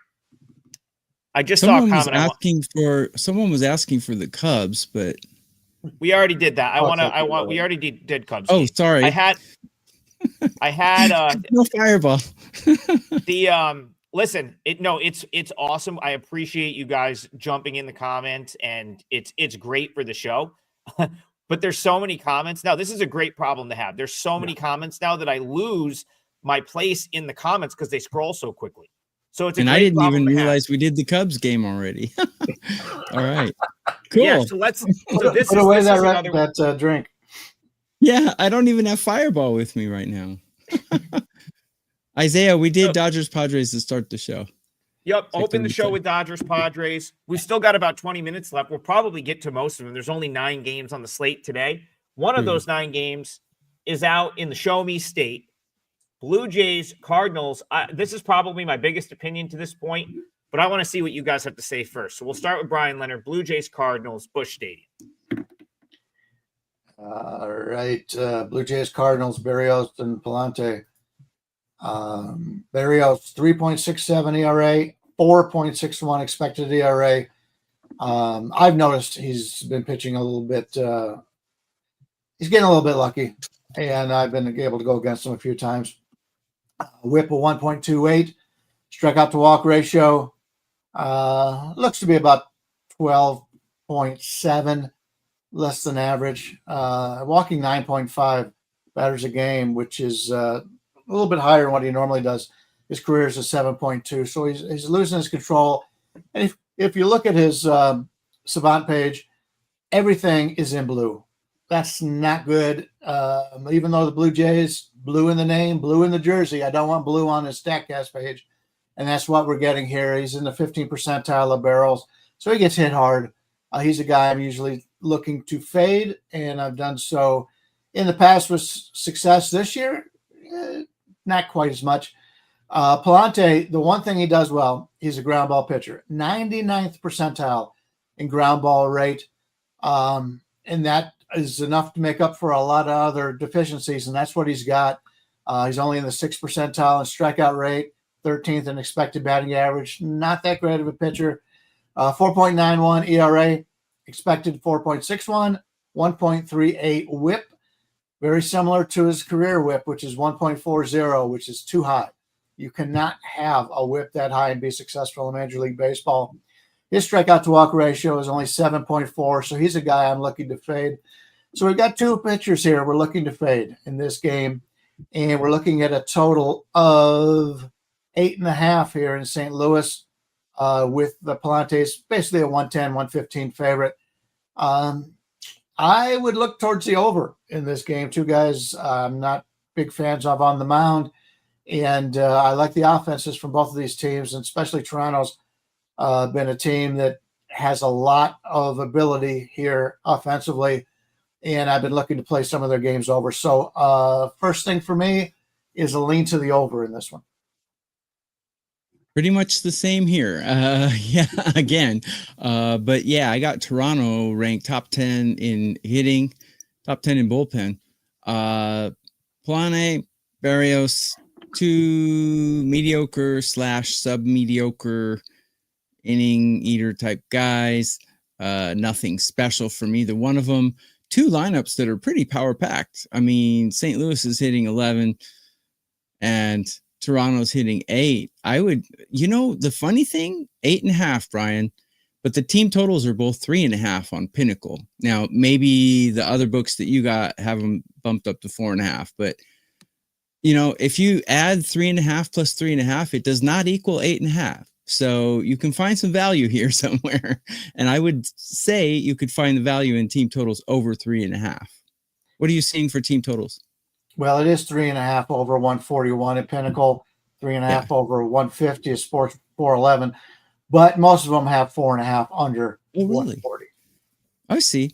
I just saw a comment. Someone was asking for the Cubs, but we already did that. We already did Cubs. Oh, sorry. I had no fireball. Listen, it's awesome. I appreciate you guys jumping in the comments, and it's great for the show. But there's so many comments now. This is a great problem to have. There's so many comments now that I lose my place in the comments because they scroll so quickly. So it's I didn't even realize we did the Cubs game already. All right, cool. Yeah, so this put away is that drink. Yeah, I don't even have Fireball with me right now. Isaiah, we did Dodgers Padres to start the show. Yep, open the show with Dodgers Padres. We've still got about 20 minutes left. We'll probably get to most of them. There's only 9 games on the slate today. One of those 9 games is out in the Show Me State. Blue Jays, Cardinals. This is probably my biggest opinion to this point, but I want to see what you guys have to say first. So we'll start with Brian Leonard. Blue Jays, Cardinals, Busch Stadium. All right. Blue Jays, Cardinals, Berrios and Palante. Berrios, 3.67 ERA, 4.61 expected ERA. I've noticed he's been pitching a little bit. He's getting a little bit lucky, and I've been able to go against him a few times. Whip of 1.28, strikeout to walk ratio looks to be about 12.7, less than average. Walking 9.5 batters a game, which is a little bit higher than what he normally does. His career is a 7.2, so he's losing his control. And if you look at his Savant page, everything is in blue. That's not good. Even though the Blue Jays, blue in the name, blue in the jersey, I don't want blue on his StatCast page. And that's what we're getting here. He's in the 15th percentile of barrels. So he gets hit hard. He's a guy I'm usually looking to fade, and I've done so in the past with success. This year, not quite as much. Palante, the one thing he does well, he's a ground ball pitcher. 99th percentile in ground ball rate. And that is enough to make up for a lot of other deficiencies, and that's what he's got. He's only in the 6th percentile in strikeout rate, 13th in expected batting average. Not that great of a pitcher. 4.91 ERA, expected 4.61, 1.38 whip. Very similar to his career whip, which is 1.40, which is too high. You cannot have a whip that high and be successful in Major League Baseball. His strikeout to walk ratio is only 7.4, so he's a guy I'm looking to fade. So we've got two pitchers here we're looking to fade in this game, and we're looking at a total of 8.5 here in St. Louis with the Palantes, basically a 110, 115 favorite. I would look towards the over in this game. Two guys I'm not big fans of on the mound, and I like the offenses from both of these teams, and especially Toronto's been a team that has a lot of ability here offensively, and I've been looking to play some of their games over. So first thing for me is a lean to the over in this one. Pretty much the same here. Yeah, again. But yeah, I got Toronto ranked top 10 in hitting, top 10 in bullpen. Plane, Barrios, two mediocre / sub-mediocre inning eater type guys. Nothing special from either one of them. Two lineups that are pretty power packed. I mean, St. Louis is hitting 11 and Toronto's hitting 8. I would, the funny thing, 8.5, Brian, but the team totals are both 3.5 on Pinnacle. Now, maybe the other books that you got have them bumped up to 4.5, but if you add 3.5 plus 3.5, it does not equal 8.5. So you can find some value here somewhere. And I would say you could find the value in team totals over 3.5. What are you seeing for team totals? Well, it is 3.5 over 141 at Pinnacle, 3.5 over 150 is Sports 411, but most of them have 4.5 under 140. I see.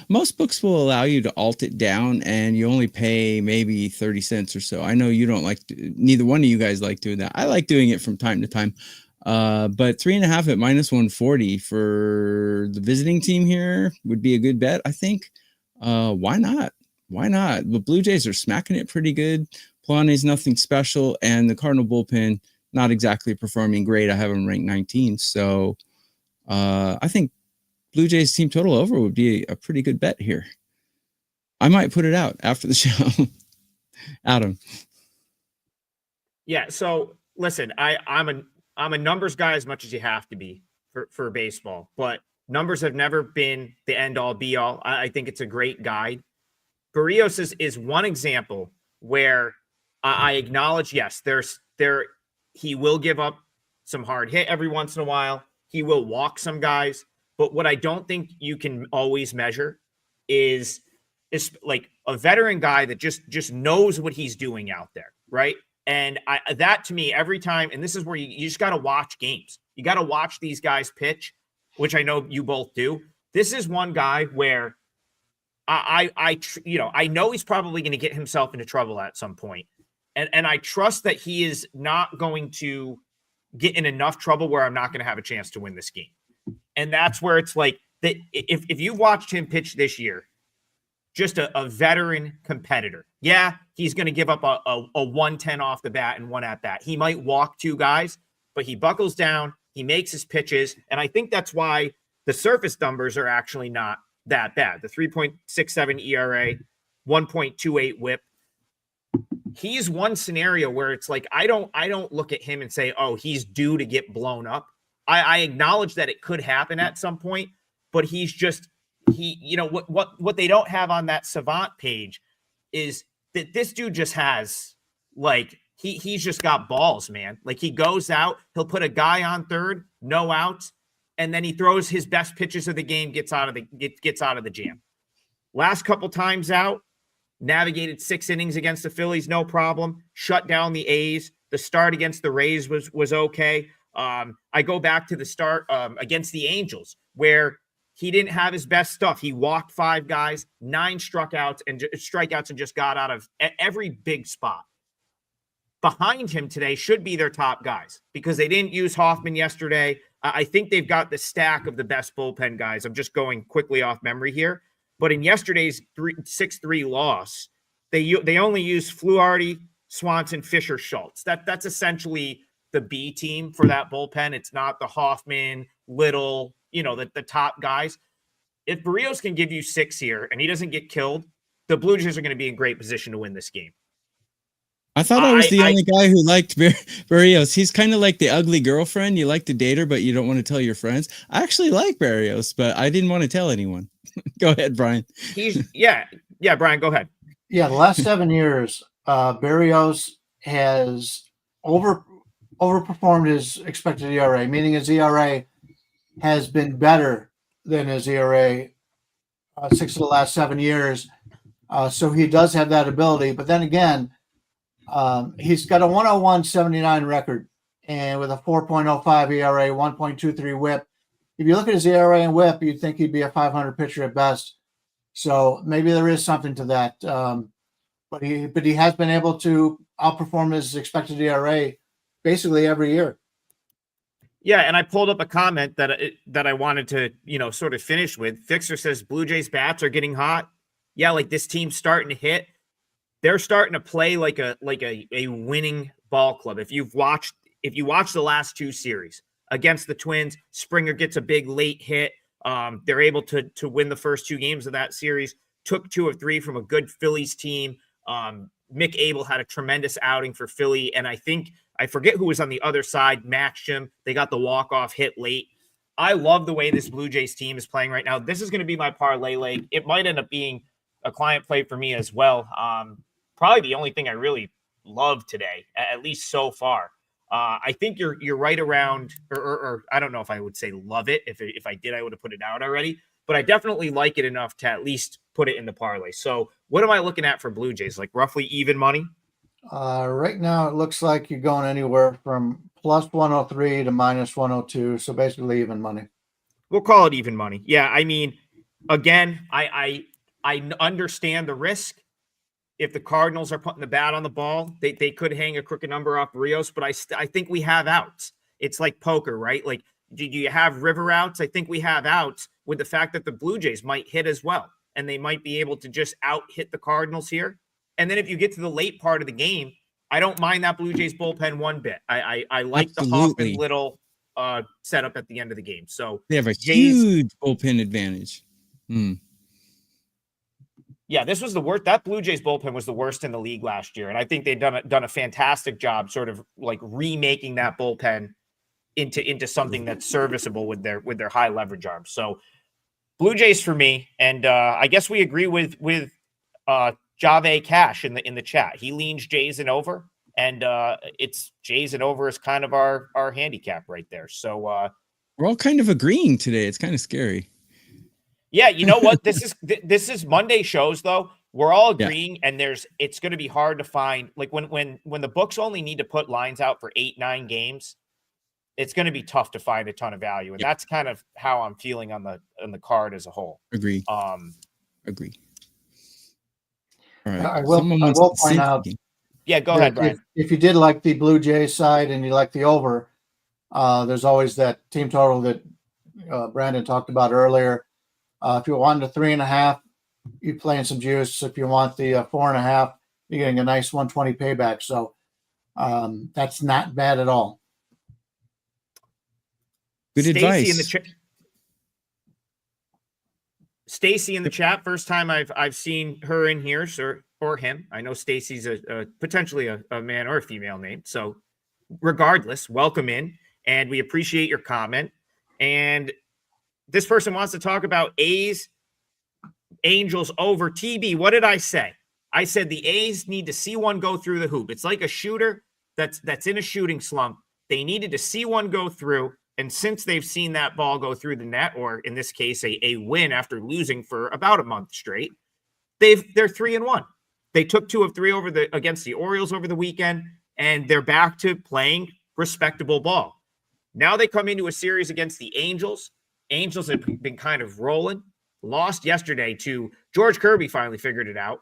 Most books will allow you to alt it down, and you only pay maybe 30 cents or so. I know you don't neither one of you guys like doing that. I like doing it from time to time. But 3.5 at minus 140 for the visiting team here would be a good bet, I think. Why not? Why not? The Blue Jays are smacking it pretty good. Polanyi's nothing special, and the Cardinal bullpen not exactly performing great. I have them ranked 19. So I think Blue Jays team total over would be a pretty good bet here. I might put it out after the show. Adam. Yeah. So listen, I'm a numbers guy as much as you have to be for baseball, but numbers have never been the end all be all. I think it's a great guide. Barrios is one example where I acknowledge, yes, he will give up some hard hit every once in a while. He will walk some guys, but what I don't think you can always measure is like a veteran guy that just knows what he's doing out there, right? And that to me, every time, and this is where you just got to watch games. You got to watch these guys pitch, which I know you both do. This is one guy where I know he's probably going to get himself into trouble at some point. And I trust that he is not going to get in enough trouble where I'm not going to have a chance to win this game. And that's where it's like that. If you watched him pitch this year, just a veteran competitor. Yeah, he's going to give up a 110 off the bat and one at bat. He might walk two guys, but he buckles down. He makes his pitches. And I think that's why the surface numbers are actually not that bad. The 3.67 ERA, 1.28 whip. He's one scenario where it's like, I don't look at him and say, oh, he's due to get blown up. I acknowledge that it could happen at some point, but he's just, what they don't have on that Savant page is that this dude just has he's just got balls, man. Like he goes out, he'll put a guy on third, no outs. and then he throws his best pitches of the game, gets out of the jam. Last couple times out, navigated 6 innings against the Phillies, no problem. Shut down the A's. The start against the Rays was okay. I go back to the start against the Angels, where he didn't have his best stuff. He walked 5 guys, 9 strikeouts and just got out of every big spot. Behind him today should be their top guys because they didn't use Hoffman yesterday. I think they've got the stack of the best bullpen guys. I'm just going quickly off memory here. But in yesterday's 6-3 loss, they only used Fluharty, Swanson, Fisher, Schultz. That's essentially the B team for that bullpen. It's not the Hoffman, Little, the top guys. If Barrios can give you 6 here and he doesn't get killed, the Blue Jays are going to be in great position to win this game. I thought I was the only guy who liked Barrios. He's kind of like the ugly girlfriend. You like to date her, but you don't want to tell your friends. I actually like Barrios, but I didn't want to tell anyone. Go ahead, Brian. Brian, go ahead. Yeah, the last 7 years, Barrios has overperformed his expected ERA, meaning his ERA has been better than his ERA 6 of the last 7 years. So he does have that ability. But then again, he's got a 101.79 record and with a 4.05 ERA, 1.23 whip. If you look at his ERA and whip, you'd think he'd be a 500 pitcher at best. So maybe there is something to that. But he has been able to outperform his expected ERA basically every year. Yeah, and I pulled up a comment that I wanted to, sort of finish with. Fixer says Blue Jays bats are getting hot. Yeah, like this team's starting to hit. They're starting to play like a winning ball club. If you watch the last 2 series against the Twins, Springer gets a big late hit. They're able to win the first 2 games of that series. Took 2 of 3 from a good Phillies team. Mick Abel had a tremendous outing for Philly, and I forget who was on the other side, matched him. They got the walk-off hit late. I love the way this Blue Jays team is playing right now. This is going to be my parlay leg. It might end up being a client play for me as well. Probably the only thing I really love today, at least so far. I think you're right around, or I don't know if I would say love it. If I did, I would have put it out already. But I definitely like it enough to at least put it in the parlay. So what am I looking at for Blue Jays? Like roughly even money? Right now, it looks like you're going anywhere from plus 103 to minus 102. So basically even money. We'll call it even money. Yeah, I mean, again, I understand the risk. If the Cardinals are putting the bat on the ball, they could hang a crooked number off Rios, but I think we have outs. It's like poker, right? Like, do you have river outs? I think we have outs with the fact that the Blue Jays might hit as well, and they might be able to just out-hit the Cardinals here. And then if you get to the late part of the game, I don't mind that Blue Jays bullpen one bit. I like Absolutely. the Hoffman Little setup at the end of the game. So they have a huge bullpen advantage. Yeah, this was the worst. That Blue Jays bullpen was the worst in the league last year. And I think they've done a fantastic job sort of like remaking that bullpen into something that's serviceable with their high leverage arms. So Blue Jays for me. And I guess we agree with Jave Cash in the chat. He leans Jays and over, and it's Jays and over is kind of our handicap right there. So we're all kind of agreeing today. It's kind of scary. Yeah, you know what? This is Monday shows though. We're all agreeing, and it's going to be hard to find like when the books only need to put lines out for 8-9 games. It's going to be tough to find a ton of value, and that's kind of how I'm feeling on the card as a whole. Agree. Agree. All right. I will point out. Yeah, go ahead, Brian. If you did like the Blue Jays side and you like the over, there's always that team total that Brandon talked about earlier. If you want the 3.5, you're playing some juice. If you want the 4.5, you're getting a nice 120 payback. So that's not bad at all. Good advice. Stacy in the chat. First time I've seen her in here, or him. I know Stacy's a potentially a man or a female name. So regardless, welcome in, and we appreciate your comment. And this person wants to talk about A's, Angels over. TB, what did I say? I said the A's need to see one go through the hoop. It's like a shooter that's in a shooting slump. They needed to see one go through. And since they've seen that ball go through the net, or in this case, a win after losing for about a month straight, they're 3-1. They took 2 of 3 against the Orioles over the weekend, and they're back to playing respectable ball. Now they come into a series against the Angels. Angels have been kind of rolling. Lost yesterday to George Kirby. Finally figured it out.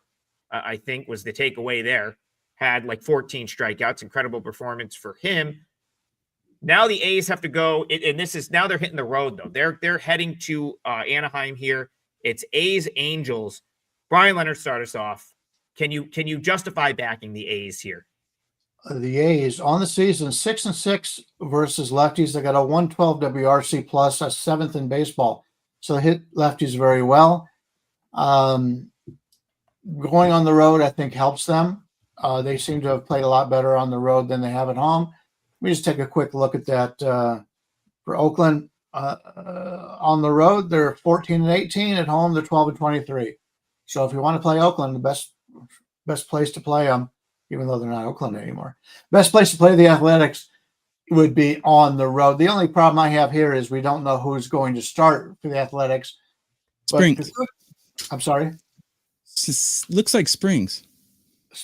I think was the takeaway there. Had like 14 strikeouts. Incredible performance for him. Now the A's have to go, and this is now they're hitting the road though. They're heading to Anaheim here. It's A's Angels. Brian Leonard, start us off. Can you justify backing the A's here? The A's on the season 6-6 versus lefties. They got a 112 WRC plus, a 7th in baseball. So they hit lefties very well. Going on the road, I think, helps them. They seem to have played a lot better on the road than they have at home. Let me just take a quick look at that for Oakland. On the road, they're 14-18. At home, they're 12-23. So if you want to play Oakland, the best place to play them, even though they're not Oakland anymore, best place to play the Athletics would be on the road. The only problem I have here is we don't know who's going to start for the Athletics. Springs. I'm sorry? Looks like Springs.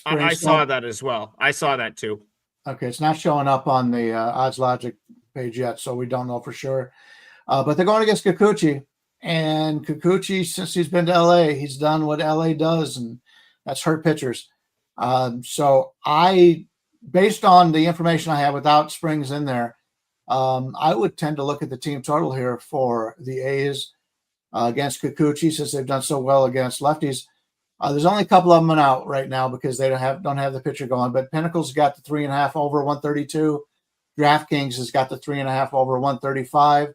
I saw that as well. I saw that too. Okay, it's not showing up on the Odds Logic page yet, so we don't know for sure. But they're going against Kikuchi, and Kikuchi, since he's been to LA, he's done what LA does, and that's hurt pitchers. So based on the information I have without Springs in there, I would tend to look at the team total here for the A's against Kikuchi, since they've done so well against lefties. There's only a couple of them out right now because they don't have the pitcher going. But Pinnacle's got the 3.5 over 132. DraftKings has got the 3.5 over 135.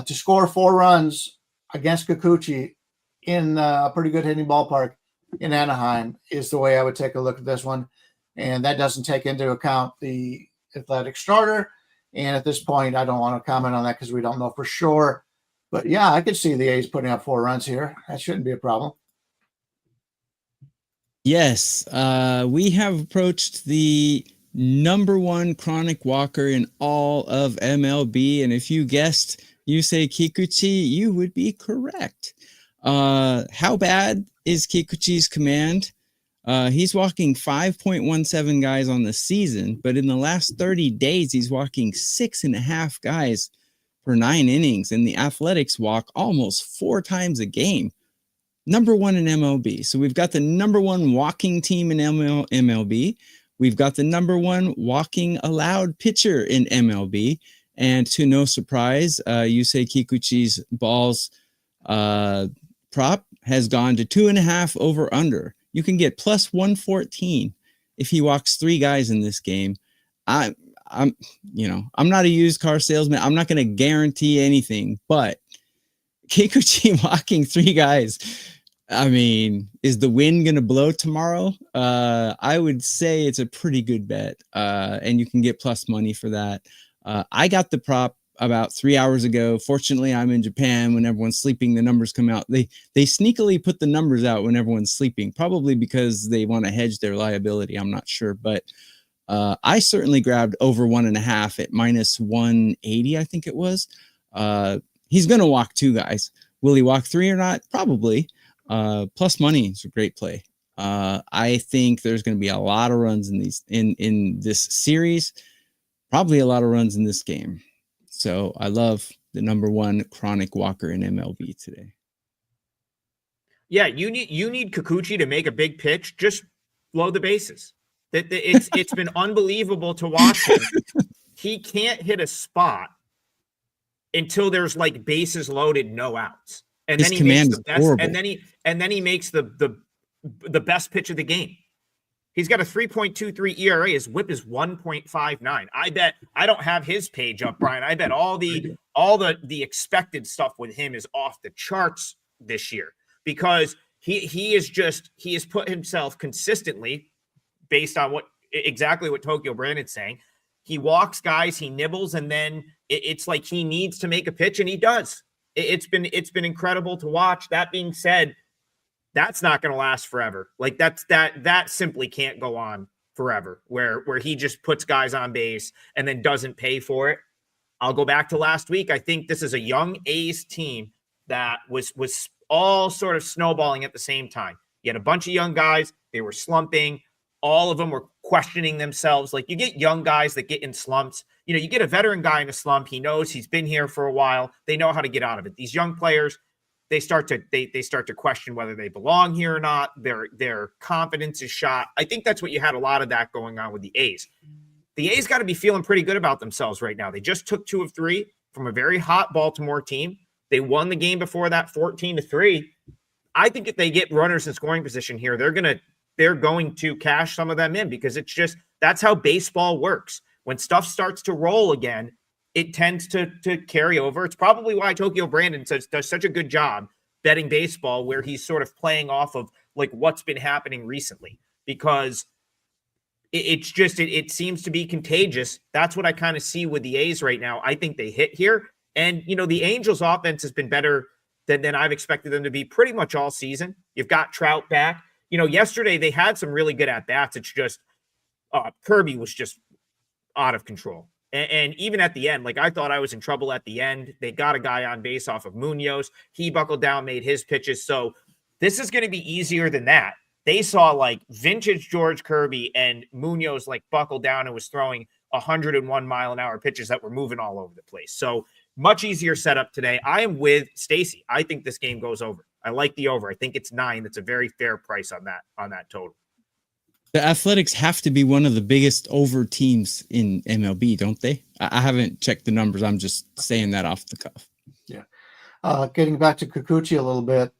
To score 4 runs against Kikuchi in a pretty good hitting ballpark in Anaheim is the way I would take a look at this one. And that doesn't take into account the Athletic starter. And at this point, I don't want to comment on that because we don't know for sure. But yeah, I could see the A's putting up 4 runs here. That shouldn't be a problem. Yes, we have approached the number 1 chronic walker in all of MLB. And if you guessed Yusei Kikuchi, you would be correct. How bad is Kikuchi's command? He's walking 5.17 guys on the season, but in the last 30 days, he's walking 6.5 guys for 9 innings. And the Athletics walk almost 4 times a game. Number 1 in MLB. So we've got the number 1 walking team in MLB. We've got the number 1 walking allowed pitcher in MLB. And to no surprise, Yusei Kikuchi's balls prop has gone to 2.5 over under. You can get plus 114 if he walks 3 guys in this game. I'm not a used car salesman. I'm not going to guarantee anything, but Kikuchi walking 3 guys. I mean, is the wind going to blow tomorrow? I would say it's a pretty good bet, and you can get plus money for that. I got the prop about 3 hours ago. Fortunately, I'm in Japan. When everyone's sleeping, the numbers come out. They sneakily put the numbers out when everyone's sleeping, probably because they want to hedge their liability. I'm not sure, but I certainly grabbed over 1.5 at minus 180, I think it was. He's going to walk 2 guys. Will he walk 3 or not? Probably. Plus money is a great play. I think there's going to be a lot of runs in this series, probably a lot of runs in this game. So I love the number 1 chronic walker in MLB today. Yeah, you need Kikuchi to make a big pitch. Just blow the bases. It's been unbelievable to watch him. He can't hit a spot until there's like bases loaded, no outs. And His then he command makes the best, horrible. and then he makes the best pitch of the game. He's got a 3.23 ERA. His WHIP is 1.59. I bet I don't have his page up, Brian. I bet all the expected stuff with him is off the charts this year because he has put himself consistently based on exactly what Tokyo Brandon's saying. He walks guys, he nibbles, and then it's like he needs to make a pitch, and he does. It's been incredible to watch. That being said, that's not going to last forever. Like that simply can't go on forever where he just puts guys on base and then doesn't pay for it. I'll go back to last week. I think this is a young A's team that was all sort of snowballing at the same time. You had a bunch of young guys. They were slumping. All of them were questioning themselves. Like, you get young guys that get in slumps. You know, you get a veteran guy in a slump. He knows he's been here for a while. They know how to get out of it. These young players, they start to question whether they belong here or not. Their confidence is shot. I think that's what you had a lot of that going on with the A's. The A's got to be feeling pretty good about themselves right now. They just took 2 of 3 from a very hot Baltimore team. They won the game before that 14-3. I think if they get runners in scoring position here, they're going to cash some of them in, because it's just, that's how baseball works. When stuff starts to roll again, it tends to carry over. It's probably why Tokyo Brandon does such a good job betting baseball, where he's sort of playing off of like what's been happening recently, because it seems to be contagious. That's what I kind of see with the A's right now. I think they hit here. And, you know, the Angels offense has been better than I've expected them to be pretty much all season. You've got Trout back. You know, yesterday they had some really good at-bats. It's just Kirby was just out of control. And even at the end, like, I thought I was in trouble at the end. They got a guy on base off of Munoz. He buckled down, made his pitches. So this is going to be easier than that. They saw like vintage George Kirby, and Munoz like buckled down and was throwing 101 mile an hour pitches that were moving all over the place. So much easier setup today. I am with Stacy. I think this game goes over. I like the over. I think it's 9. That's a very fair price on that total. The Athletics have to be one of the biggest over teams in MLB, don't they? I haven't checked the numbers. I'm just saying that off the cuff. Yeah. Getting back to Kikuchi a little bit.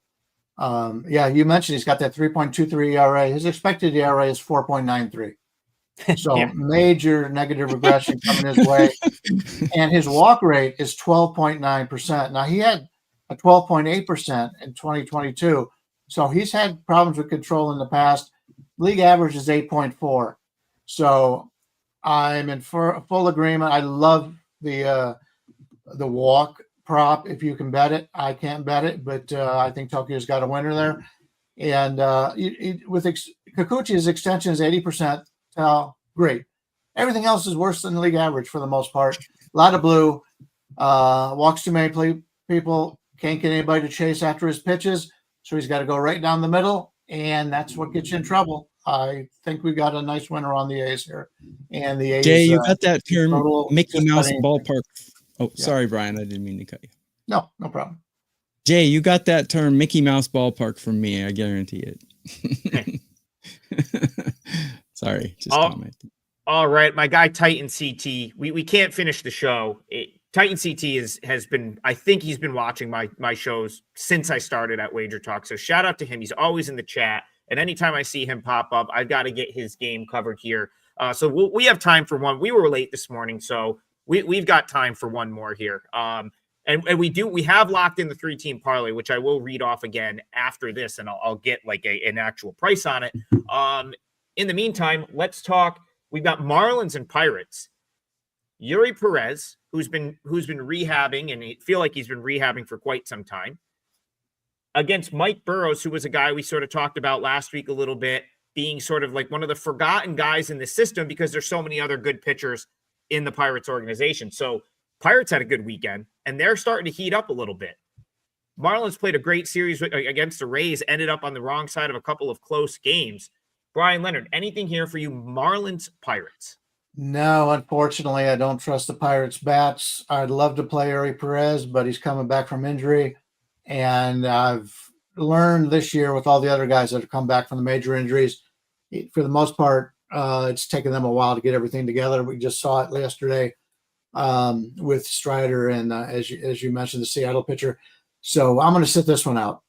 Yeah, you mentioned he's got that 3.23 ERA. His expected ERA is 4.93. So Yeah. Major negative regression coming his way. And his walk rate is 12.9%. Now, he had a 12.8% in 2022. So he's had problems with control in the past. League average is 8.4. So I'm in full agreement. I love the walk prop if you can bet it. I can't bet it, but I think Tokyo's got a winner there. And with Kikuchi's extension is 80%. Great. Everything else is worse than the league average for the most part. A lot of blue. Walks too many people. Can't get anybody to chase after his pitches. So he's got to go right down the middle. And that's what gets you in trouble. I think we got a nice winner on the A's here. And the A's. Jay, you got that term Mickey Mouse ballpark. Oh, Yeah. Sorry, Brian. I didn't mean to cut you. No problem. Jay, you got that term Mickey Mouse ballpark from me. I guarantee it. Sorry, just comment. All right, my guy Titan CT. We can't finish the show. Titan CT has been, I think he's been watching my shows since I started at WagerTalk. So shout out to him. He's always in the chat. And anytime I see him pop up, I've got to get his game covered here. So we have time for one. We were late this morning, so we've got time for one more here. And we have locked in the 3-team parlay, which I will read off again after this, and I'll get like an actual price on it. In the meantime, let's talk. We've got Marlins and Pirates. Yuri Perez, who's been rehabbing, and I feel like he's been rehabbing for quite some time, against Mike Burrows, who was a guy we sort of talked about last week a little bit, being sort of like one of the forgotten guys in the system because there's so many other good pitchers in the Pirates organization. So Pirates had a good weekend, and they're starting to heat up a little bit. Marlins played a great series against the Rays, ended up on the wrong side of a couple of close games. Brian Leonard, anything here for you, Marlins, Pirates? No, unfortunately, I don't trust the Pirates bats. I'd love to play Yuri Perez, but he's coming back from injury. And I've learned this year with all the other guys that have come back from the major injuries, for the most part, it's taken them a while to get everything together. We just saw it yesterday with Strider and, as you mentioned, the Seattle pitcher. So I'm going to sit this one out.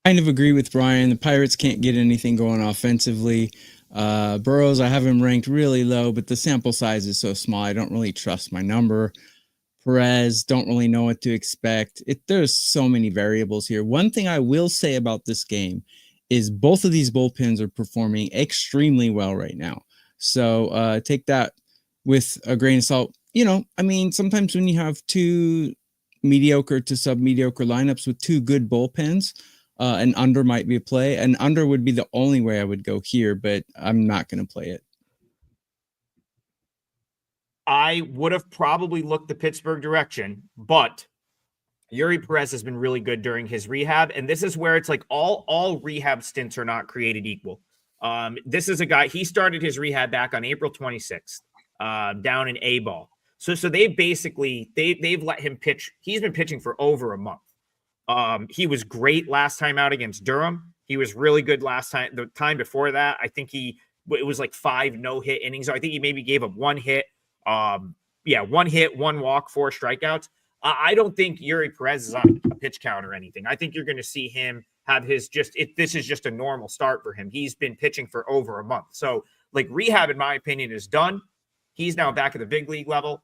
Kind of agree with Brian. The Pirates can't get anything going offensively. Burrows, I have him ranked really low, but the sample size is so small. I don't really trust my number. Perez, don't really know what to expect. There's so many variables here. One thing I will say about this game is both of these bullpens are performing extremely well right now. So take that with a grain of salt. You know, I mean, sometimes when you have two mediocre to sub-mediocre lineups with two good bullpens, an under might be a play. An under would be the only way I would go here, but I'm not going to play it. I would have probably looked the Pittsburgh direction, but Yuri Perez has been really good during his rehab. And this is where it's like all rehab stints are not created equal. This is a guy, he started his rehab back on April 26th, down in A ball. So they've let him pitch. He's been pitching for over a month. He was great last time out against Durham. He was really good last time. The time before that, I think it was like 5 no-hit innings. I think he maybe gave up 1 hit. 1 hit, 1 walk, 4 strikeouts. I don't think Yuri Perez is on a pitch count or anything. I think you're going to see him have this is just a normal start for him. He's been pitching for over a month. So like rehab, in my opinion, is done. He's now back at the big league level.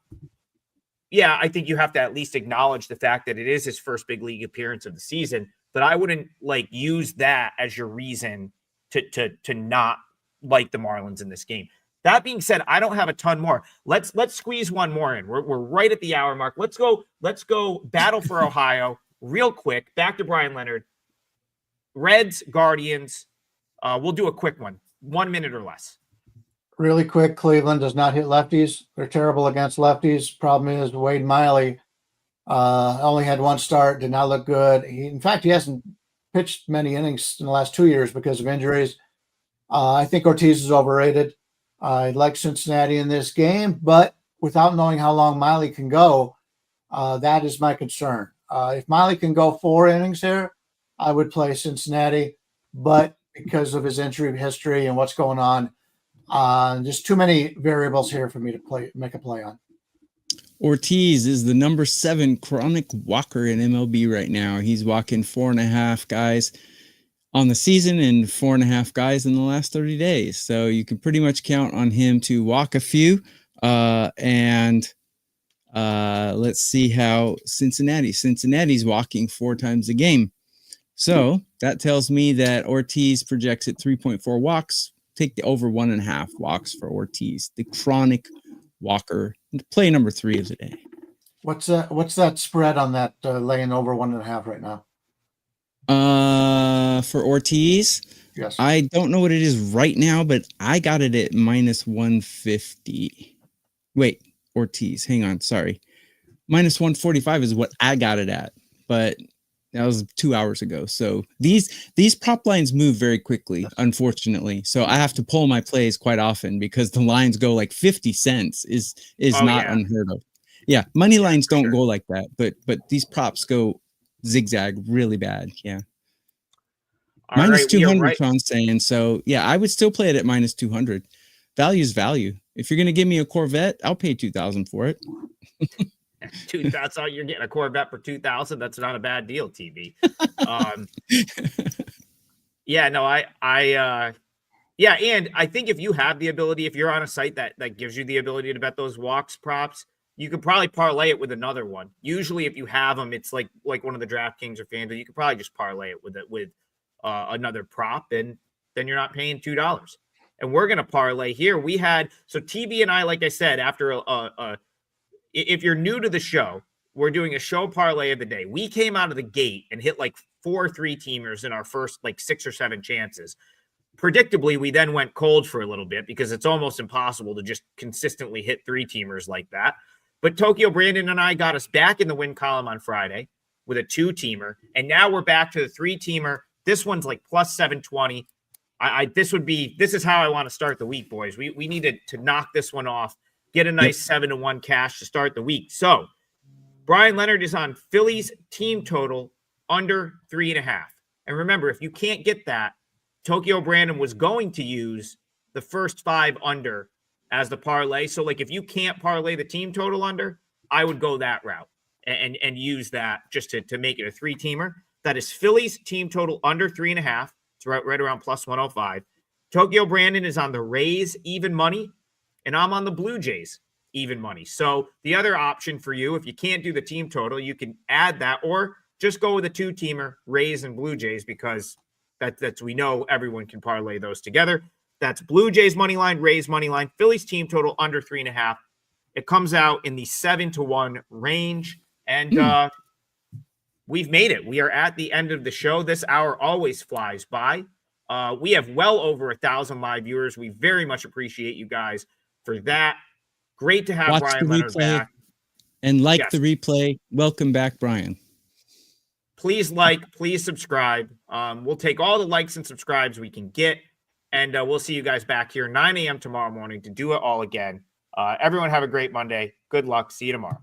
Yeah, I think you have to at least acknowledge the fact that it is his first big league appearance of the season, but I wouldn't like use that as your reason to not like the Marlins in this game. That being said, I don't have a ton more. Let's squeeze one more in. We're right at the hour mark. Let's go battle for Ohio real quick. Back to Brian Leonard. Reds, Guardians. We'll do a quick one. 1 minute or less. Really quick, Cleveland does not hit lefties. They're terrible against lefties. Problem is Wade Miley only had 1 start, did not look good. In fact, he hasn't pitched many innings in the last 2 years because of injuries. I think Ortiz is overrated. I like Cincinnati in this game, but without knowing how long Miley can go, that is my concern. If Miley can go 4 innings here, I would play Cincinnati, but because of his injury history and what's going on, just too many variables here for me to make a play on. Ortiz is the number 7 chronic walker in MLB right now. He's walking 4.5 guys on the season and 4.5 guys in the last 30 days. So you can pretty much count on him to walk a few. Let's see how Cincinnati's walking 4 times a game. So that tells me that Ortiz projects at 3.4 walks. Take the over 1.5 walks for Ortiz, the chronic walker. Play number 3 of the day. What's that spread on that laying over 1.5 right now? For Ortiz, yes. I don't know what it is right now, but I got it at minus 150. Wait, Ortiz, hang on, sorry. Minus 145 is what I got it at, but that was 2 hours ago. So these prop lines move very quickly, unfortunately. So I have to pull my plays quite often because the lines go like 50 cents is not unheard of. Yeah, money lines don't go like that, but these props go zigzag really bad. Yeah. Minus 200, Sean's saying. So yeah, I would still play it at minus 200. Value is value. If you're gonna give me a Corvette, I'll pay $2,000 for it. 2,000. So you're getting a Corvette for 2,000. That's not a bad deal, TB. And I think if you have the ability, if you're on a site that gives you the ability to bet those walks props, you could probably parlay it with another one. Usually, if you have them, it's like one of the DraftKings or FanDuel. You could probably just parlay it with another prop, and then you're not paying $2. And we're gonna parlay here. We had TB and I, like I said, after if you're new to the show, we're doing a show parlay of the day. We came out of the gate and hit like 4 3-teamers in our first like 6 or 7 chances. Predictably, we then went cold for a little bit because it's almost impossible to just consistently hit 3-teamers like that. But Tokyo Brandon and I got us back in the win column on Friday with a 2-teamer, and now we're back to the 3-teamer. This one's like plus 720. This is how I want to start the week, boys. We needed to knock this one off, get a nice 7-1 cash to start the week. So Brian Leonard is on Phillies team total under 3.5. And remember, if you can't get that, Tokyo Brandon was going to use the first 5 under as the parlay. So like if you can't parlay the team total under, I would go that route and use that just to make it a 3-teamer. That is Phillies team total under 3.5. It's right around plus 105. Tokyo Brandon is on the Rays even money, and I'm on the Blue Jays even money. So the other option for you, if you can't do the team total, you can add that or just go with a 2-teamer, Rays and Blue Jays, because that's we know everyone can parlay those together. That's Blue Jays money line, Rays money line, Phillies team total under 3.5. It comes out in the 7-1 range, and we've made it. We are at the end of the show. This hour always flies by. We have well over 1,000 live viewers. We very much appreciate you guys for that. Great to have Watch Brian the Leonard replay back. and like Yes. the replay. Welcome back, Brian. Please like, please subscribe. We'll take all the likes and subscribes we can get. And we'll see you guys back here 9 a.m. tomorrow morning to do it all again. Everyone have a great Monday. Good luck. See you tomorrow.